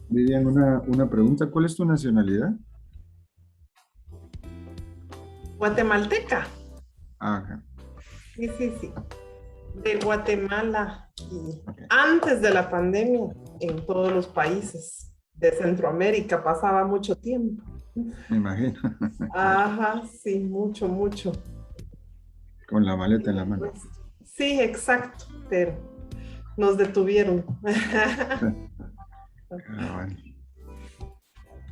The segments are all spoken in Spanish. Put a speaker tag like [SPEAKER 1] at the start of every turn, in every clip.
[SPEAKER 1] Vivian, una pregunta. ¿Cuál es tu nacionalidad?
[SPEAKER 2] Guatemalteca.
[SPEAKER 1] Ajá,
[SPEAKER 2] Sí, sí, sí. De Guatemala. Y
[SPEAKER 1] ok,
[SPEAKER 2] antes de la pandemia, en todos los países de Centroamérica pasaba mucho tiempo.
[SPEAKER 1] me imagino. Claro,
[SPEAKER 2] Ajá, sí, mucho, mucho.
[SPEAKER 1] con la maleta en la
[SPEAKER 2] El
[SPEAKER 1] mano.
[SPEAKER 2] resto. Sí, exacto, pero nos detuvieron.
[SPEAKER 1] Cabal,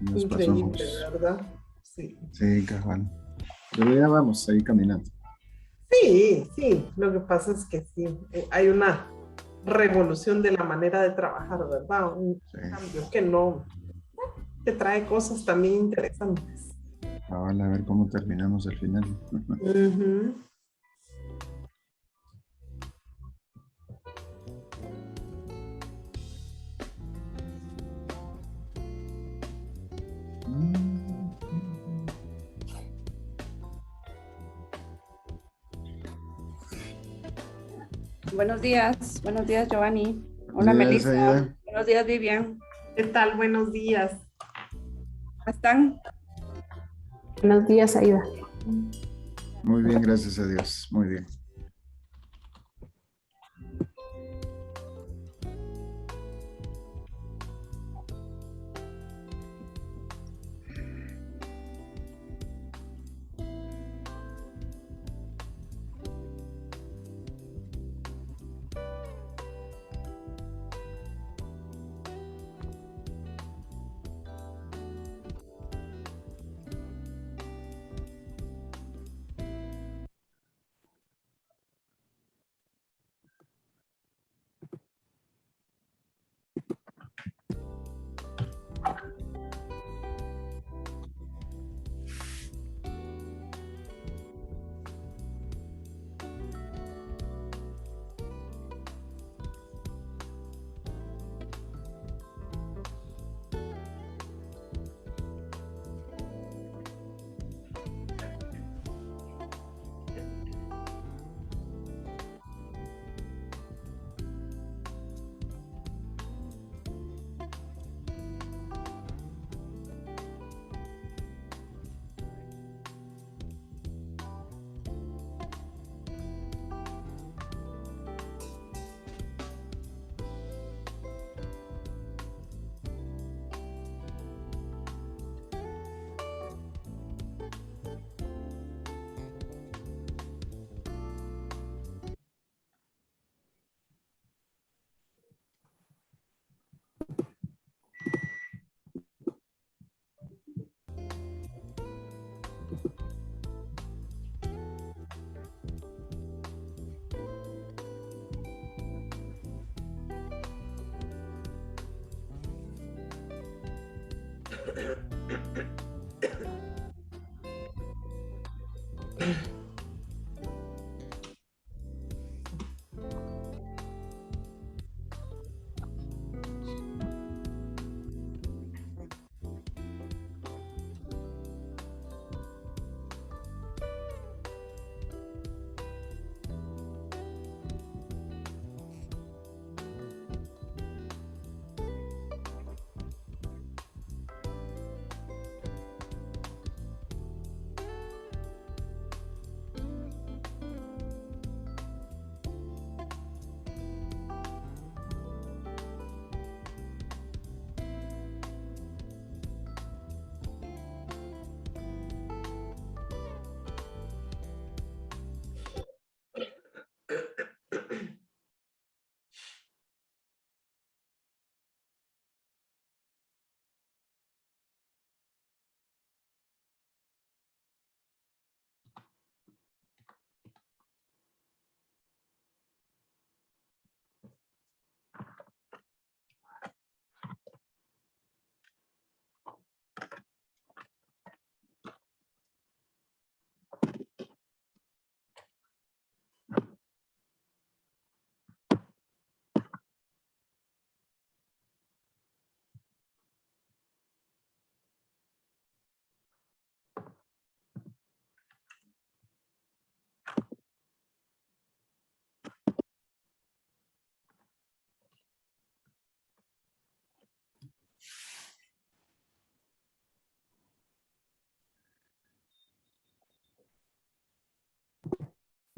[SPEAKER 1] nos pasó a
[SPEAKER 2] Increíble,
[SPEAKER 1] muchos.
[SPEAKER 2] ¿verdad? Sí.
[SPEAKER 1] Sí, cabal. Pero ya vamos ahí caminando.
[SPEAKER 2] Sí, sí, lo que pasa es que sí, hay una revolución de la manera de trabajar, ¿verdad? Un
[SPEAKER 1] Sí,
[SPEAKER 2] cambio que no te trae cosas también interesantes.
[SPEAKER 1] cabal, a ver cómo terminamos al final.
[SPEAKER 2] Ujú.
[SPEAKER 3] Buenos días Giovanni. Hola
[SPEAKER 1] Días,
[SPEAKER 3] Melissa,
[SPEAKER 1] Aida.
[SPEAKER 3] buenos días Vivian.
[SPEAKER 2] ¿Qué tal? Buenos días.
[SPEAKER 3] ¿Cómo están?
[SPEAKER 4] Buenos días, Aida.
[SPEAKER 1] Muy bien, gracias a Dios. Muy bien.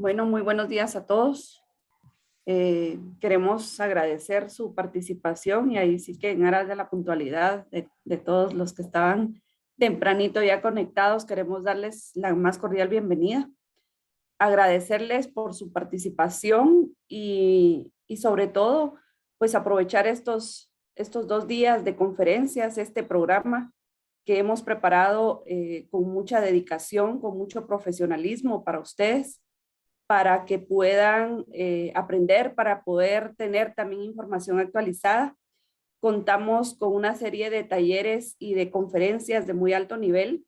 [SPEAKER 3] Bueno, muy buenos días a todos. Queremos agradecer su participación y ahí sí que en aras de la puntualidad de todos los que estaban tempranito ya conectados, queremos darles la más cordial bienvenida. Agradecerles por su participación y sobre todo, pues aprovechar estos 2 días de conferencias, este programa que hemos preparado con mucha dedicación, con mucho profesionalismo para ustedes, para que puedan aprender, para poder tener también información actualizada. Contamos con una serie de talleres y de conferencias de muy alto nivel.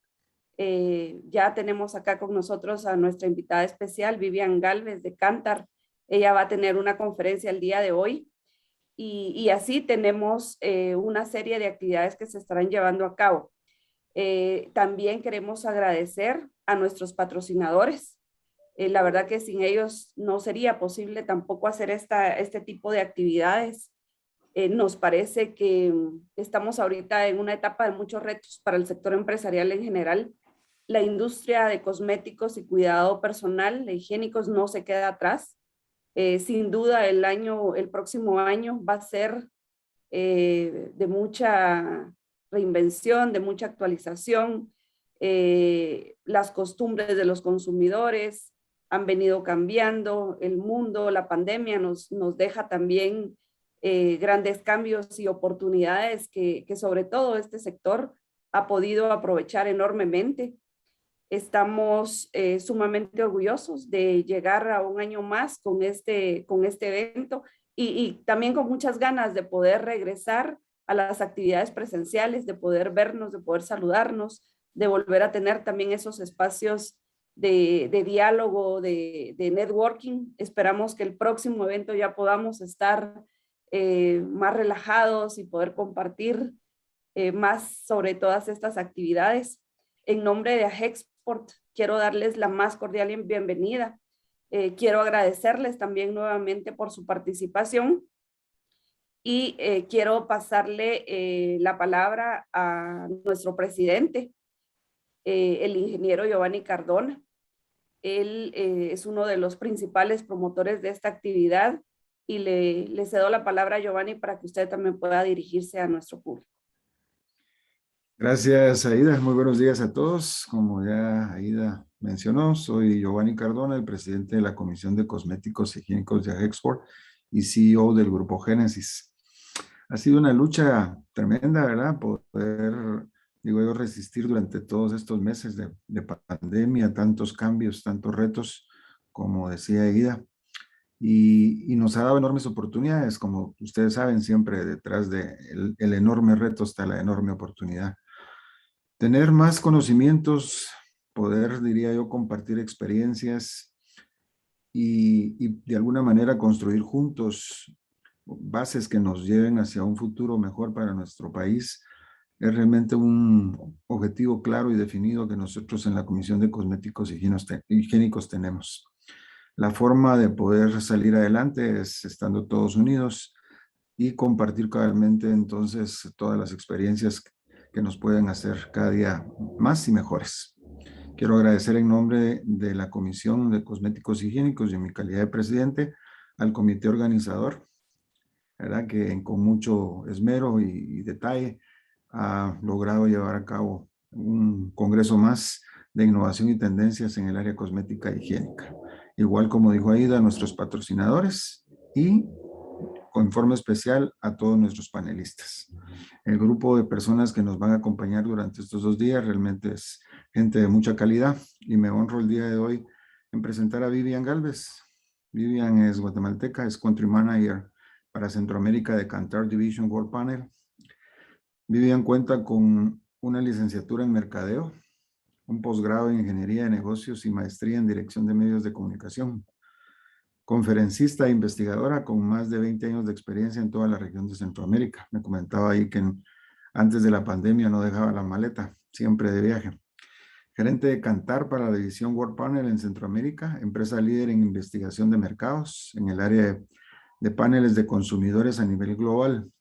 [SPEAKER 3] Ya tenemos acá con nosotros a nuestra invitada especial, Vivian Galvez de Kantar. Ella va a tener una conferencia el día de hoy. Y así tenemos una serie de actividades que se estarán llevando a cabo. También queremos agradecer a nuestros patrocinadores. La verdad que sin ellos no sería posible tampoco hacer este tipo de actividades. Nos parece que estamos ahorita en una etapa de muchos retos para el sector empresarial en general. La industria de cosméticos y cuidado personal, de higiénicos, no se queda atrás. Sin duda el próximo año va a ser de mucha reinvención, de mucha actualización. Las costumbres de los consumidores han venido cambiando, el mundo, la pandemia nos deja también grandes cambios y oportunidades que sobre todo este sector ha podido aprovechar enormemente. Estamos sumamente orgullosos de llegar a un año más con este evento y también con muchas ganas de poder regresar a las actividades presenciales, de poder vernos, de poder saludarnos, de volver a tener también esos espacios de diálogo, de networking. Esperamos que el próximo evento ya podamos estar más relajados y poder compartir más sobre todas estas actividades. En nombre de Agexport, quiero darles la más cordial bienvenida. Quiero agradecerles también nuevamente por su participación y quiero pasarle la palabra a nuestro presidente, el ingeniero Giovanni Cardona. Él es uno de los principales promotores de esta actividad y le cedo la palabra a Giovanni para que usted también pueda dirigirse a nuestro público.
[SPEAKER 1] Gracias, Aida. Muy buenos días a todos. Como ya Aida mencionó, soy Giovanni Cardona, el presidente de la Comisión de Cosméticos y Higiénicos de Agexport y CEO del Grupo Génesis. Ha sido una lucha tremenda, ¿verdad? Poder, digo yo, resistir durante todos estos meses de pandemia, tantos cambios, tantos retos, como decía Aida. Y nos ha dado enormes oportunidades, como ustedes saben, siempre detrás del enorme reto está la enorme oportunidad. Tener más conocimientos, poder, diría yo, compartir experiencias y de alguna manera construir juntos bases que nos lleven hacia un futuro mejor para nuestro país, es realmente un objetivo claro y definido que nosotros en la Comisión de Cosméticos y Higiénicos tenemos. La forma de poder salir adelante es estando todos unidos y compartir cabalmente entonces todas las experiencias que nos pueden hacer cada día más y mejores. Quiero agradecer en nombre de la Comisión de Cosméticos Higiénicos y en mi calidad de presidente al comité organizador, ¿verdad? Que con mucho esmero y detalle ha logrado llevar a cabo un congreso más de innovación y tendencias en el área cosmética e higiénica. Igual como dijo Aida, nuestros patrocinadores y con forma especial a todos nuestros panelistas. El grupo de personas que nos van a acompañar durante estos 2 días realmente es gente de mucha calidad y me honro el día de hoy en presentar a Vivian Galvez. Vivian es guatemalteca, es Country Manager para Centroamérica de Kantar Division World Panel. Vivian cuenta con una licenciatura en Mercadeo, un posgrado en Ingeniería de Negocios y maestría en Dirección de Medios de Comunicación. Conferencista e investigadora con más de 20 años de experiencia en toda la región de Centroamérica. Me comentaba ahí que antes de la pandemia no dejaba la maleta, siempre de viaje. Gerente de Kantar para la división World Panel en Centroamérica, empresa líder en investigación de mercados en el área de paneles de consumidores a nivel global.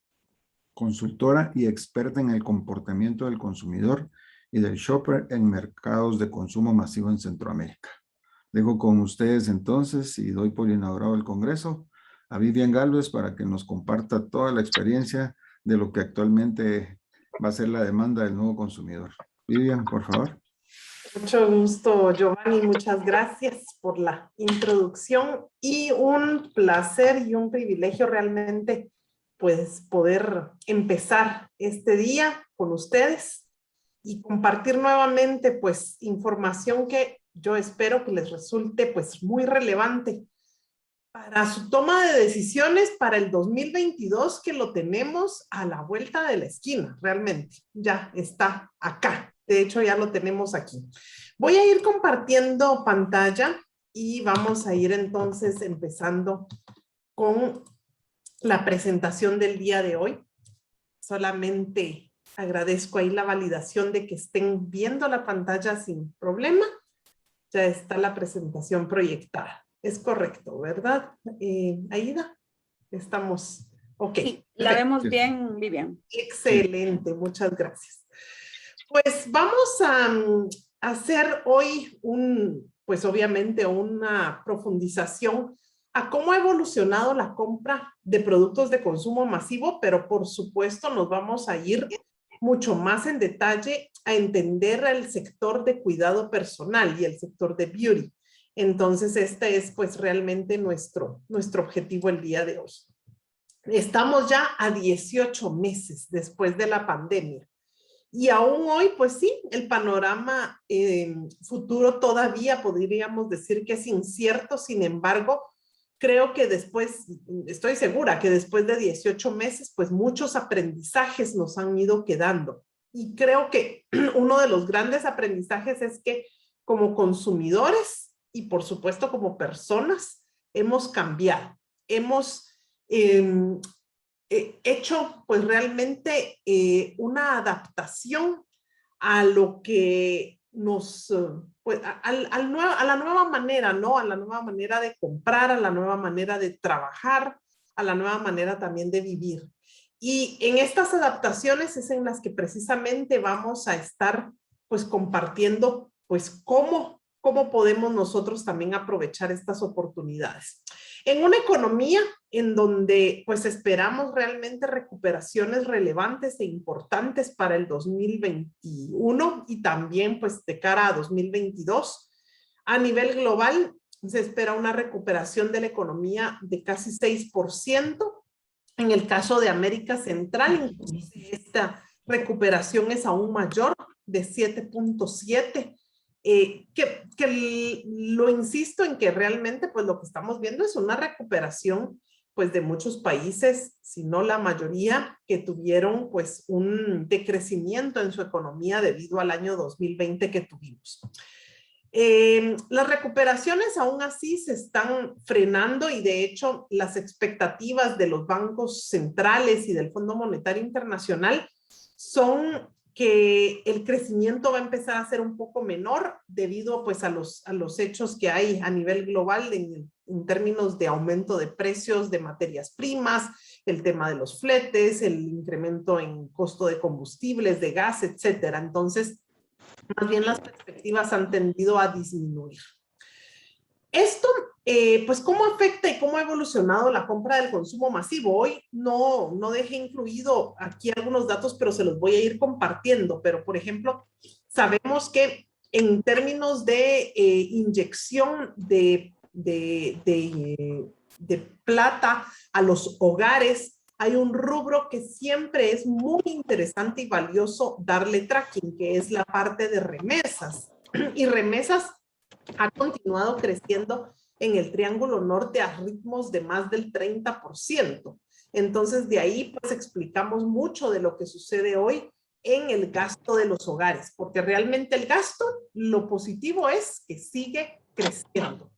[SPEAKER 1] Consultora y experta en el comportamiento del consumidor y del shopper en mercados de consumo masivo en Centroamérica. Dejo con ustedes entonces y doy por inaugurado el Congreso a Vivian Gálvez para que nos comparta toda la experiencia de lo que actualmente va a ser la demanda del nuevo consumidor. Vivian, por favor.
[SPEAKER 2] Mucho gusto, Giovanni. Muchas gracias por la introducción y un placer y un privilegio realmente pues poder empezar este día con ustedes y compartir nuevamente pues información que yo espero que les resulte pues muy relevante para su toma de decisiones para el 2022, que lo tenemos a la vuelta de la esquina, realmente. Ya está acá. De hecho, ya lo tenemos aquí. Voy a ir compartiendo pantalla y vamos a ir entonces empezando con la presentación del día de hoy. Solamente agradezco ahí la validación de que estén viendo la pantalla sin problema. Ya está la presentación proyectada. Es correcto, ¿verdad, Aida? Estamos, ok.
[SPEAKER 3] Sí, la vemos bien, Vivian.
[SPEAKER 2] Excelente, muchas gracias. Pues vamos a hacer hoy pues obviamente una profundización a cómo ha evolucionado la compra de productos de consumo masivo, pero por supuesto nos vamos a ir mucho más en detalle a entender el sector de cuidado personal y el sector de beauty. Entonces, este es pues realmente nuestro objetivo el día de hoy. Estamos ya a 18 meses después de la pandemia. Y aún hoy, pues sí, el panorama futuro todavía podríamos decir que es incierto. Sin embargo, creo que después, estoy segura que después de 18 meses, pues muchos aprendizajes nos han ido quedando. Y creo que uno de los grandes aprendizajes es que como consumidores y por supuesto como personas hemos cambiado. Hemos hecho pues realmente una adaptación a lo que nos, pues a la nueva manera, ¿no? A la nueva manera de comprar, a la nueva manera de trabajar, a la nueva manera también de vivir. Y en estas adaptaciones es en las que precisamente vamos a estar pues compartiendo pues cómo podemos nosotros también aprovechar estas oportunidades. En una economía en donde pues esperamos realmente recuperaciones relevantes e importantes para el 2021 y también pues de cara a 2022, a nivel global se espera una recuperación de la economía de casi 6%. En el caso de América Central, esta recuperación es aún mayor, de 7.7%. Que lo insisto en que realmente pues lo que estamos viendo es una recuperación pues de muchos países, si no la mayoría, que tuvieron pues un decrecimiento en su economía debido al año 2020 que tuvimos. Las recuperaciones aún así se están frenando y de hecho las expectativas de los bancos centrales y del Fondo Monetario Internacional son que el crecimiento va a empezar a ser un poco menor debido pues a los hechos que hay a nivel global en términos de aumento de precios de materias primas, el tema de los fletes, el incremento en costo de combustibles, de gas, etcétera. Entonces, más bien las perspectivas han tendido a disminuir. Esto, pues, ¿cómo afecta y cómo ha evolucionado la compra del consumo masivo? Hoy no dejé incluido aquí algunos datos, pero se los voy a ir compartiendo. Pero, por ejemplo, sabemos que en términos de inyección de plata a los hogares, hay un rubro que siempre es muy interesante y valioso darle tracking, que es la parte de remesas. Y remesas ha continuado creciendo en el Triángulo Norte a ritmos de más del 30%. Entonces, de ahí pues explicamos mucho de lo que sucede hoy en el gasto de los hogares, porque realmente el gasto, lo positivo es que sigue creciendo.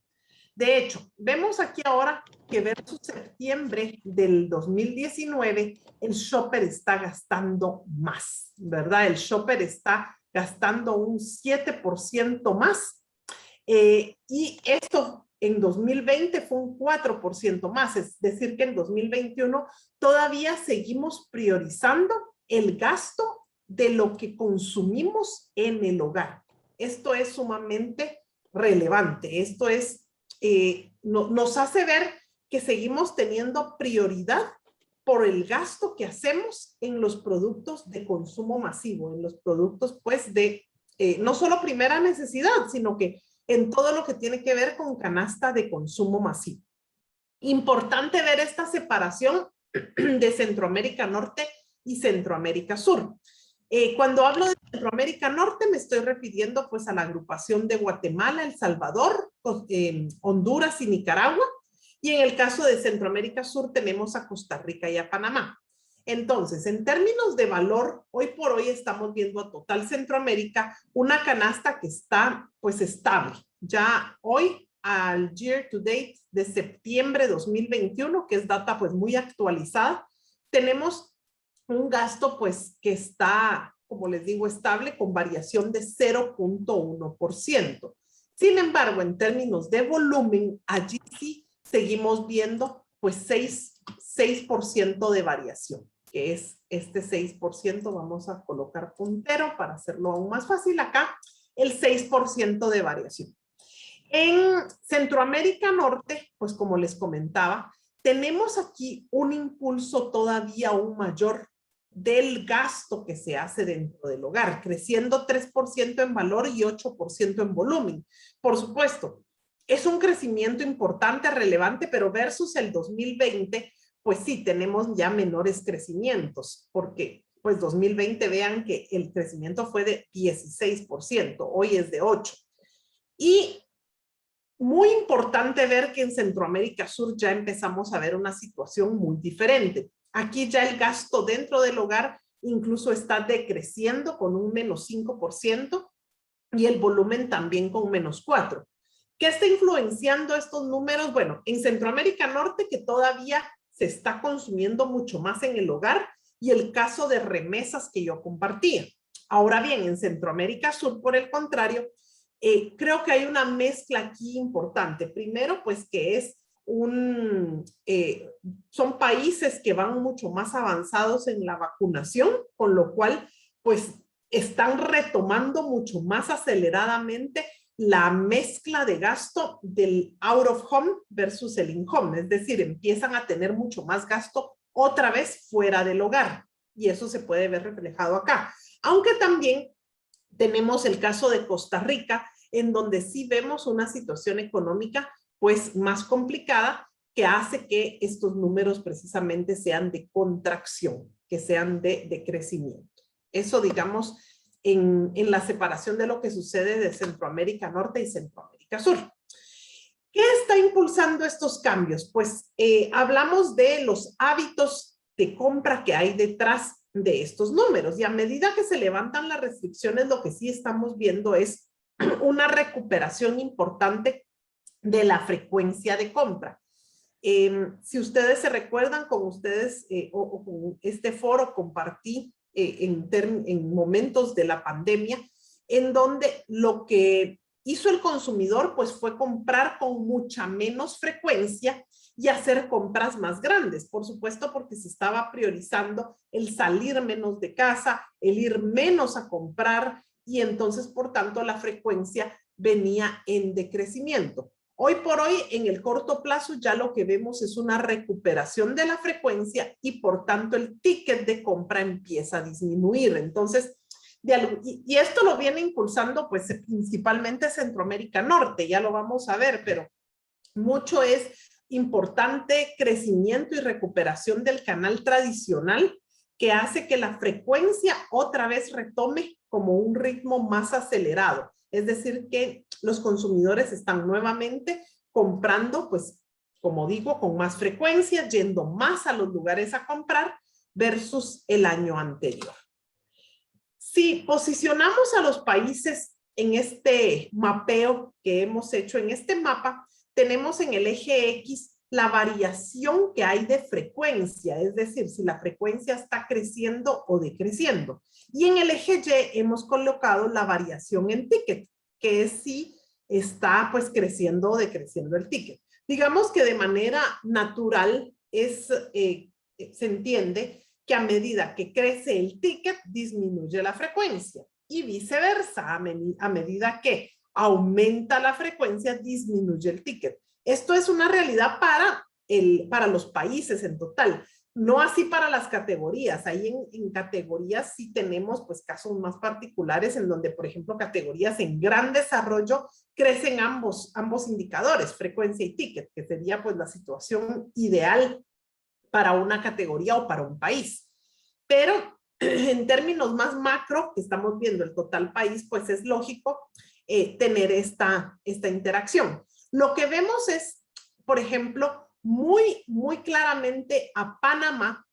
[SPEAKER 2] De hecho, vemos aquí ahora que versus septiembre del 2019, el shopper está gastando más, ¿verdad? El shopper está gastando un 7% más. Y esto en 2020 fue un 4% más, es decir que en 2021 todavía seguimos priorizando el gasto de lo que consumimos en el hogar. Esto es sumamente relevante. Esto es, nos hace ver que seguimos teniendo prioridad por el gasto que hacemos en los productos de consumo masivo, en los productos pues de no solo primera necesidad, sino que en todo lo que tiene que ver con canasta de consumo masivo. Importante ver esta separación de Centroamérica Norte y Centroamérica Sur. Cuando hablo de Centroamérica Norte me estoy refiriendo pues a la agrupación de Guatemala, El Salvador, Honduras y Nicaragua. Y en el caso de Centroamérica Sur tenemos a Costa Rica y a Panamá. Entonces, en términos de valor, hoy por hoy estamos viendo a total Centroamérica una canasta que está pues estable. Ya hoy al year to date de septiembre 2021, que es data pues muy actualizada, tenemos un gasto pues que está, como les digo, estable con variación de 0.1%. Sin embargo, en términos de volumen, allí sí seguimos viendo pues 6% de variación, que es este 6%, vamos a colocar puntero para hacerlo aún más fácil acá, el 6% de variación. En Centroamérica Norte, pues como les comentaba, tenemos aquí un impulso todavía aún mayor del gasto que se hace dentro del hogar, creciendo 3% en valor y 8% en volumen. Por supuesto, es un crecimiento importante, relevante, pero versus el 2020, pues sí, tenemos ya menores crecimientos, porque pues 2020 vean que el crecimiento fue de 16%, hoy es de 8%. Y muy importante ver que en Centroamérica Sur ya empezamos a ver una situación muy diferente. Aquí ya el gasto dentro del hogar incluso está decreciendo con un menos 5% y el volumen también con menos 4%. ¿Qué está influenciando estos números? Bueno, en Centroamérica Norte que todavía se está consumiendo mucho más en el hogar y el caso de remesas que yo compartía. Ahora bien, en Centroamérica Sur, por el contrario, creo que hay una mezcla aquí importante. Primero, pues que es son países que van mucho más avanzados en la vacunación, con lo cual, pues están retomando mucho más aceleradamente la mezcla de gasto del out of home versus el in home, es decir, empiezan a tener mucho más gasto otra vez fuera del hogar y eso se puede ver reflejado acá. Aunque también tenemos el caso de Costa Rica, en donde sí vemos una situación económica pues más complicada que hace que estos números precisamente sean de contracción, que sean de crecimiento. Eso digamos en la separación de lo que sucede de Centroamérica Norte y Centroamérica Sur. ¿Qué está impulsando estos cambios? Pues hablamos de los hábitos de compra que hay detrás de estos números y a medida que se levantan las restricciones, lo que sí estamos viendo es una recuperación importante de la frecuencia de compra. Si ustedes se recuerdan, con ustedes o con este foro compartí en momentos de la pandemia, en donde lo que hizo el consumidor pues fue comprar con mucha menos frecuencia y hacer compras más grandes, por supuesto porque se estaba priorizando el salir menos de casa, el ir menos a comprar y entonces por tanto la frecuencia venía en decrecimiento. Hoy por hoy, en el corto plazo, ya lo que vemos es una recuperación de la frecuencia y por tanto el ticket de compra empieza a disminuir. Entonces, y esto lo viene impulsando pues principalmente Centroamérica Norte, ya lo vamos a ver, pero mucho es importante crecimiento y recuperación del canal tradicional que hace que la frecuencia otra vez retome como un ritmo más acelerado. Es decir, que los consumidores están nuevamente comprando, pues, como digo, con más frecuencia, yendo más a los lugares a comprar versus el año anterior. Si posicionamos a los países en este mapeo que hemos hecho en este mapa, tenemos en el eje X la variación que hay de frecuencia, es decir, si la frecuencia está creciendo o decreciendo. Y en el eje Y hemos colocado la variación en ticket, que es si está pues creciendo o decreciendo el ticket. Digamos que de manera natural se entiende que a medida que crece el ticket disminuye la frecuencia y viceversa, a medida que aumenta la frecuencia, disminuye el ticket. Esto es una realidad para los países en total, no así para las categorías. Ahí en categorías sí tenemos pues casos más particulares en donde, por ejemplo, categorías en gran desarrollo crecen ambos indicadores, frecuencia y ticket, que sería pues la situación ideal para una categoría o para un país. Pero en términos más macro, que estamos viendo el total país, pues es lógico tener esta interacción. Lo que vemos es, por ejemplo, muy claramente a Panamá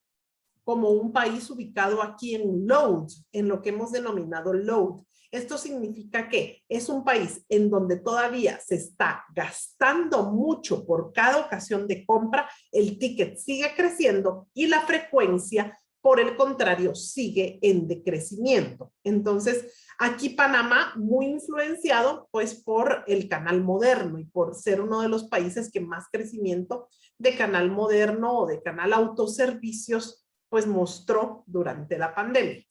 [SPEAKER 2] como un país ubicado aquí en load, en lo que hemos denominado load. Esto significa que es un país en donde todavía se está gastando mucho por cada ocasión de compra, el ticket sigue creciendo y la frecuencia, por el contrario, sigue en decrecimiento. Entonces, aquí Panamá muy influenciado pues por el canal moderno y por ser uno de los países que más crecimiento de canal moderno o de canal autoservicios pues mostró durante la pandemia.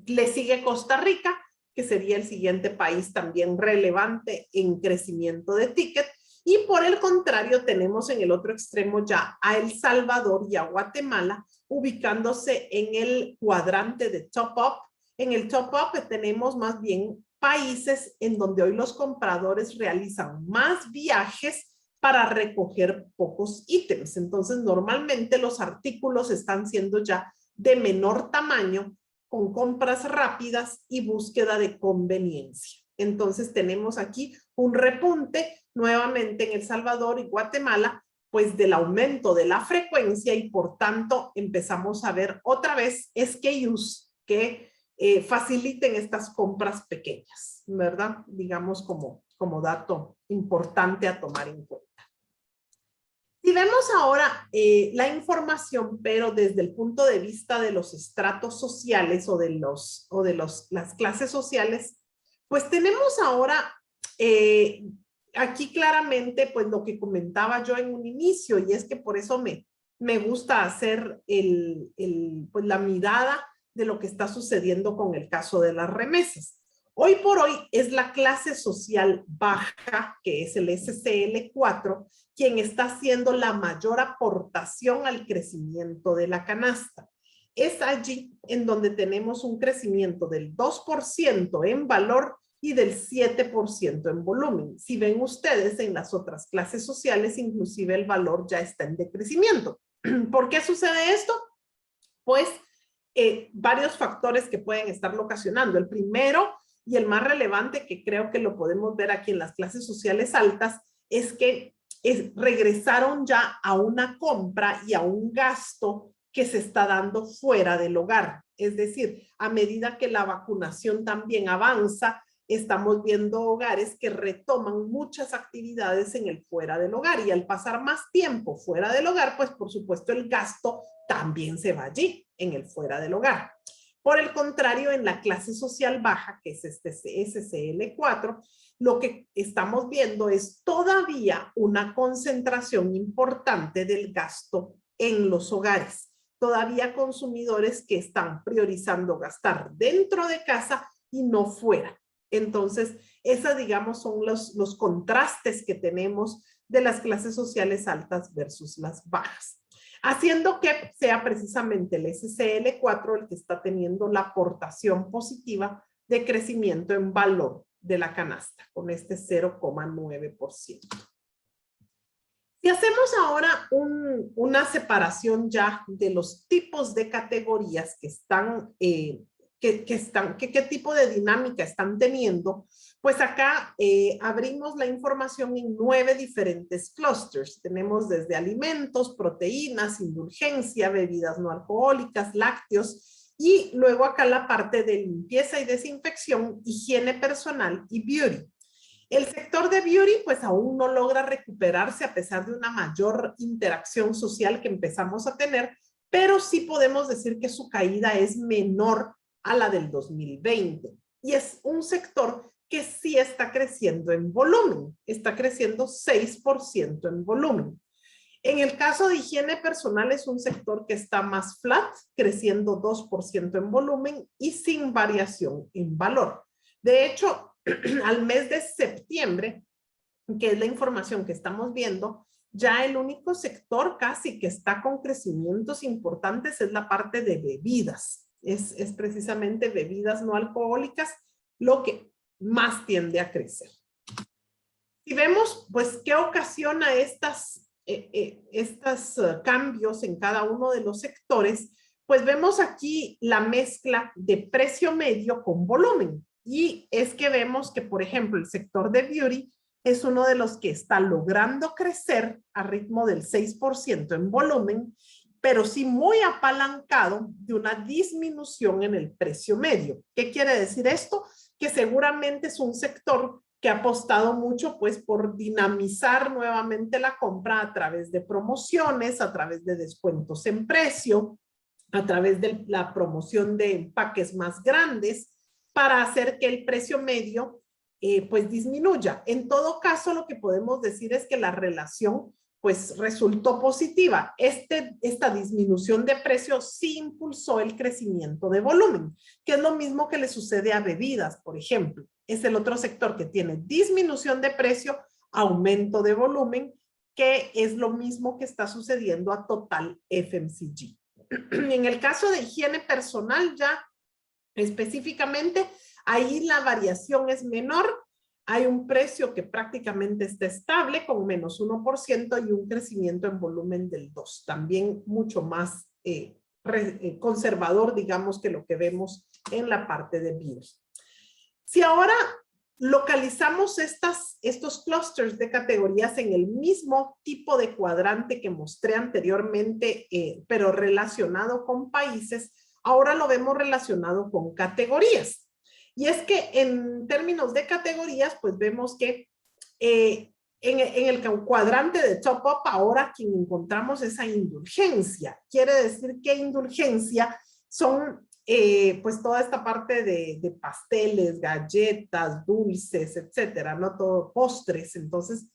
[SPEAKER 2] Le sigue Costa Rica, que sería el siguiente país también relevante en crecimiento de ticket. Y por el contrario, tenemos en el otro extremo ya a El Salvador y a Guatemala, ubicándose en el cuadrante de top up. En el top up tenemos más bien países en donde hoy los compradores realizan más viajes para recoger pocos ítems. Entonces, normalmente los artículos están siendo ya de menor tamaño, con compras rápidas y búsqueda de conveniencia. Entonces, tenemos aquí un repunte nuevamente en El Salvador y Guatemala, pues del aumento de la frecuencia y por tanto empezamos a ver otra vez SKUs que faciliten estas compras pequeñas, ¿verdad? Digamos como dato importante a tomar en cuenta. Si vemos ahora la información, pero desde el punto de vista de los estratos sociales o de las clases sociales, pues tenemos ahora aquí claramente pues lo que comentaba yo en un inicio, y es que por eso me gusta hacer pues la mirada de lo que está sucediendo con el caso de las remesas. Hoy por hoy es la clase social baja, que es el SCL4, quien está haciendo la mayor aportación al crecimiento de la canasta. Es allí en donde tenemos un crecimiento del 2% en valor y del 7% en volumen. Si ven ustedes en las otras clases sociales, inclusive el valor ya está en decrecimiento. ¿Por qué sucede esto? Pues varios factores que pueden estarlo ocasionando. El primero y el más relevante, que creo que lo podemos ver aquí en las clases sociales altas, es que regresaron ya a una compra y a un gasto que se está dando fuera del hogar. Es decir, a medida que la vacunación también avanza, estamos viendo hogares que retoman muchas actividades en el fuera del hogar, y al pasar más tiempo fuera del hogar, pues por supuesto el gasto también se va allí, en el fuera del hogar. Por el contrario, en la clase social baja, que es este SCL4, lo que estamos viendo es todavía una concentración importante del gasto en los hogares. Todavía consumidores que están priorizando gastar dentro de casa y no fuera. Entonces, esas, digamos, son los contrastes que tenemos de las clases sociales altas versus las bajas, haciendo que sea precisamente el SCL4 el que está teniendo la aportación positiva de crecimiento en valor de la canasta, con este 0,9%. Si hacemos ahora una separación ya de los tipos de categorías que están, qué tipo de dinámica están teniendo, pues acá abrimos la información en 9 diferentes clusters. Tenemos desde alimentos, proteínas, indulgencia, bebidas no alcohólicas, lácteos, y luego acá la parte de limpieza y desinfección, higiene personal y beauty. El sector de beauty pues aún no logra recuperarse a pesar de una mayor interacción social que empezamos a tener, pero sí podemos decir que su caída es menor a la del 2020. Y es un sector que sí está creciendo en volumen, está creciendo 6% en volumen. En el caso de higiene personal es un sector que está más flat, creciendo 2% en volumen y sin variación en valor. De hecho, al mes de septiembre, que es la información que estamos viendo, ya el único sector casi que está con crecimientos importantes es la parte de bebidas. Es precisamente bebidas no alcohólicas lo que más tiende a crecer. Si vemos, pues, qué ocasiona estos cambios en cada uno de los sectores, pues vemos aquí la mezcla de precio medio con volumen. Y es que vemos que, por ejemplo, el sector de beauty es uno de los que está logrando crecer a ritmo del 6% en volumen, pero sí muy apalancado de una disminución en el precio medio. ¿Qué quiere decir esto? Que seguramente es un sector que ha apostado mucho pues por dinamizar nuevamente la compra a través de promociones, a través de descuentos en precio, a través de la promoción de empaques más grandes para hacer que el precio medio pues disminuya. En todo caso, lo que podemos decir es que la relación pues resultó positiva. Esta disminución de precios sí impulsó el crecimiento de volumen, que es lo mismo que le sucede a bebidas, por ejemplo. Es el otro sector que tiene disminución de precio, aumento de volumen, que es lo mismo que está sucediendo a Total FMCG. En el caso de higiene personal, ya específicamente, ahí la variación es menor. Hay un precio que prácticamente está estable con menos 1% y un crecimiento en volumen del 2%. También mucho más conservador, digamos, que lo que vemos en la parte de BIOS. Si ahora localizamos estos clusters de categorías en el mismo tipo de cuadrante que mostré anteriormente, pero relacionado con países, ahora lo vemos relacionado con categorías. Y es que en términos de categorías, pues vemos que en el cuadrante de top up, ahora quien encontramos esa indulgencia. Quiere decir que indulgencia son pues toda esta parte de pasteles, galletas, dulces, etcétera, no todo, postres. Entonces,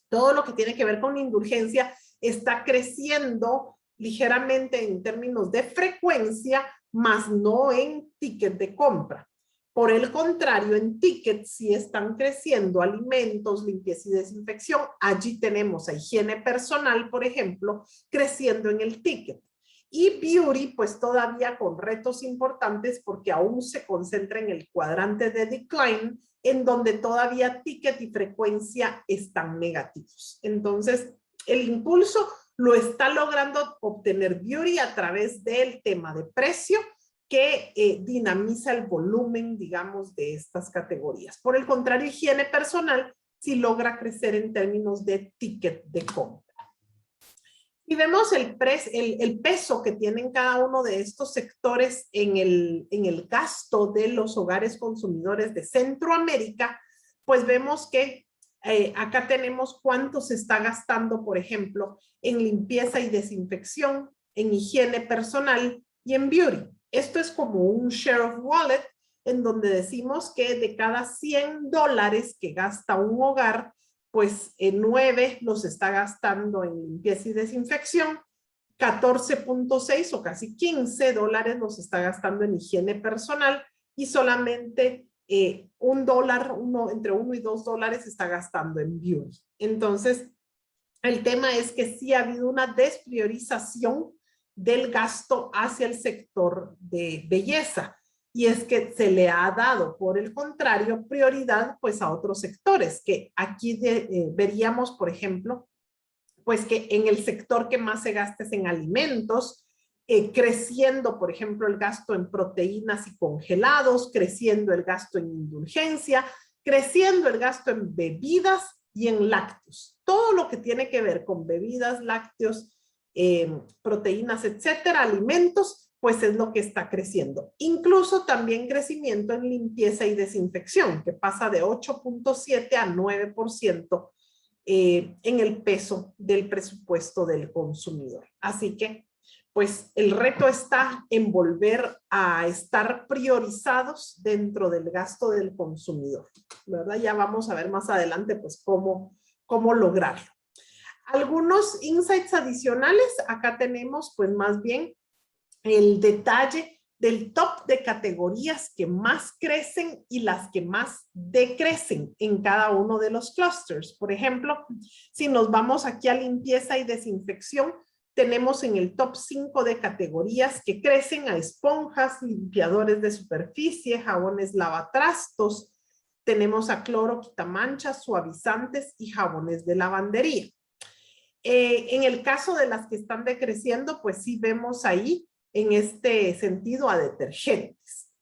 [SPEAKER 2] todo lo que tiene que ver con indulgencia está creciendo ligeramente en términos de frecuencia, más no en ticket de compra. Por el contrario, en tickets sí están creciendo alimentos, limpieza y desinfección. Allí tenemos a higiene personal, por ejemplo, creciendo en el ticket. Y beauty, pues todavía con retos importantes porque aún se concentra en el cuadrante de decline, en donde todavía ticket y frecuencia están negativos. Entonces, el impulso lo está logrando obtener beauty a través del tema de precio, que dinamiza el volumen, digamos, de estas categorías. Por el contrario, higiene personal sí logra crecer en términos de ticket de compra. Y vemos el peso que tienen cada uno de estos sectores en el gasto de los hogares consumidores de Centroamérica, pues vemos que acá tenemos cuánto se está gastando, por ejemplo, en limpieza y desinfección, en higiene personal y en beauty. Esto es como un share of wallet en donde decimos que de cada $100 que gasta un hogar, pues 9 los está gastando en limpieza y desinfección, 14.6 o casi $15 los está gastando en higiene personal y solamente $1, entre $1 y $2 está gastando en beauty. Entonces, el tema es que sí ha habido una despriorización del gasto hacia el sector de belleza. Y es que se le ha dado, por el contrario, prioridad pues a otros sectores, que aquí veríamos, por ejemplo, pues que en el sector que más se gasta es en alimentos, creciendo, por ejemplo, el gasto en proteínas y congelados, creciendo el gasto en indulgencia, creciendo el gasto en bebidas y en lácteos. Todo lo que tiene que ver con bebidas, lácteos, proteínas, etcétera, alimentos, pues es lo que está creciendo. Incluso también crecimiento en limpieza y desinfección, que pasa de 8.7 a 9% en el peso del presupuesto del consumidor. Así que, pues el reto está en volver a estar priorizados dentro del gasto del consumidor, ¿verdad? Ya vamos a ver más adelante, pues, cómo lograrlo. Algunos insights adicionales, acá tenemos, pues, más bien el detalle del top de categorías que más crecen y las que más decrecen en cada uno de los clusters. Por ejemplo, si nos vamos aquí a limpieza y desinfección, tenemos en el top 5 de categorías que crecen a esponjas, limpiadores de superficie, jabones lavatrastos, tenemos a cloro, quitamanchas, suavizantes y jabones de lavandería. En el caso de las que están decreciendo, pues sí vemos ahí en este sentido a detergentes.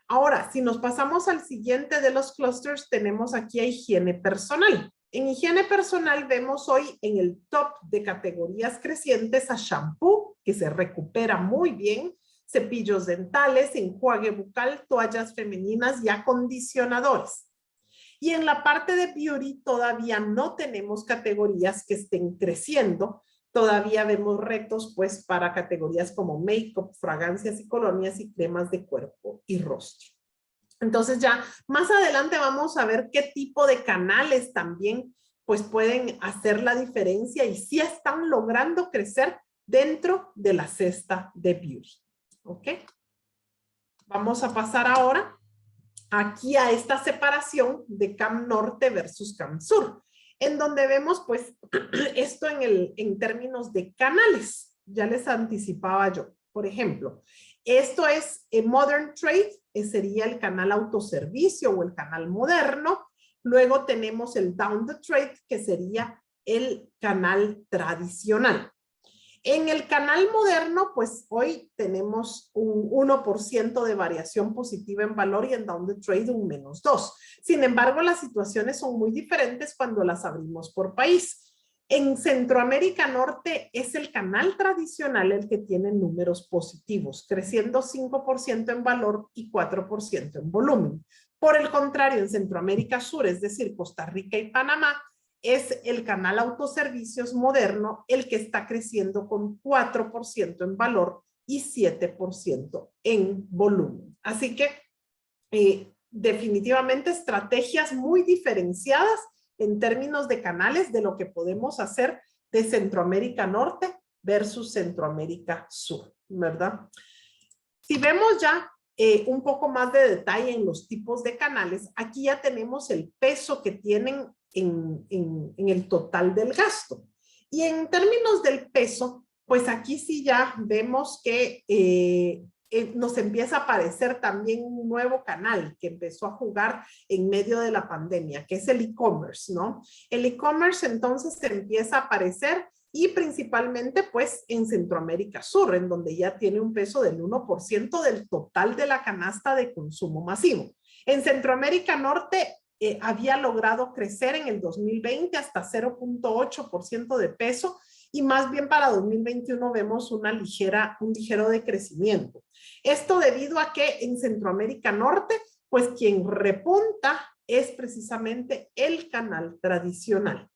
[SPEAKER 2] Ahora, si nos pasamos al siguiente de los clusters, tenemos aquí a higiene personal. En higiene personal vemos hoy en el top de categorías crecientes a shampoo, que se recupera muy bien, cepillos dentales, enjuague bucal, toallas femeninas y acondicionadores. Y en la parte de beauty todavía no tenemos categorías que estén creciendo. Todavía vemos retos pues para categorías como make-up, fragancias y colonias y cremas de cuerpo y rostro. Entonces ya más adelante vamos a ver qué tipo de canales también pues pueden hacer la diferencia y si están logrando crecer dentro de la cesta de beauty. ¿Ok? Vamos a pasar ahora aquí a esta separación de CAM Norte versus CAM Sur, en donde vemos pues esto en términos de canales. Ya les anticipaba yo. Por ejemplo, esto es Modern Trade, sería el canal autoservicio o el canal moderno. Luego tenemos el Down the Trade, que sería el canal tradicional. En el canal moderno, pues hoy tenemos un 1% de variación positiva en valor y en Down the Trade un -2. Sin embargo, las situaciones son muy diferentes cuando las abrimos por país. En Centroamérica Norte es el canal tradicional el que tiene números positivos, creciendo 5% en valor y 4% en volumen. Por el contrario, en Centroamérica Sur, es decir, Costa Rica y Panamá, es el canal autoservicios moderno el que está creciendo con 4% en valor y 7% en volumen. Así que definitivamente estrategias muy diferenciadas en términos de canales de lo que podemos hacer de Centroamérica Norte versus Centroamérica Sur, ¿verdad? Si vemos ya un poco más de detalle en los tipos de canales, aquí ya tenemos el peso que tienen en el total del gasto. Y en términos del peso, pues aquí sí ya vemos que nos empieza a aparecer también un nuevo canal que empezó a jugar en medio de la pandemia, que es el e-commerce, ¿no? El e-commerce entonces se empieza a aparecer y principalmente pues en Centroamérica Sur, en donde ya tiene un peso del 1% del total de la canasta de consumo masivo. En Centroamérica Norte había logrado crecer en el 2020 hasta 0.8% de peso y más bien para 2021 vemos un ligero decrecimiento. Esto debido a que en Centroamérica Norte, pues quien repunta es precisamente el canal tradicional.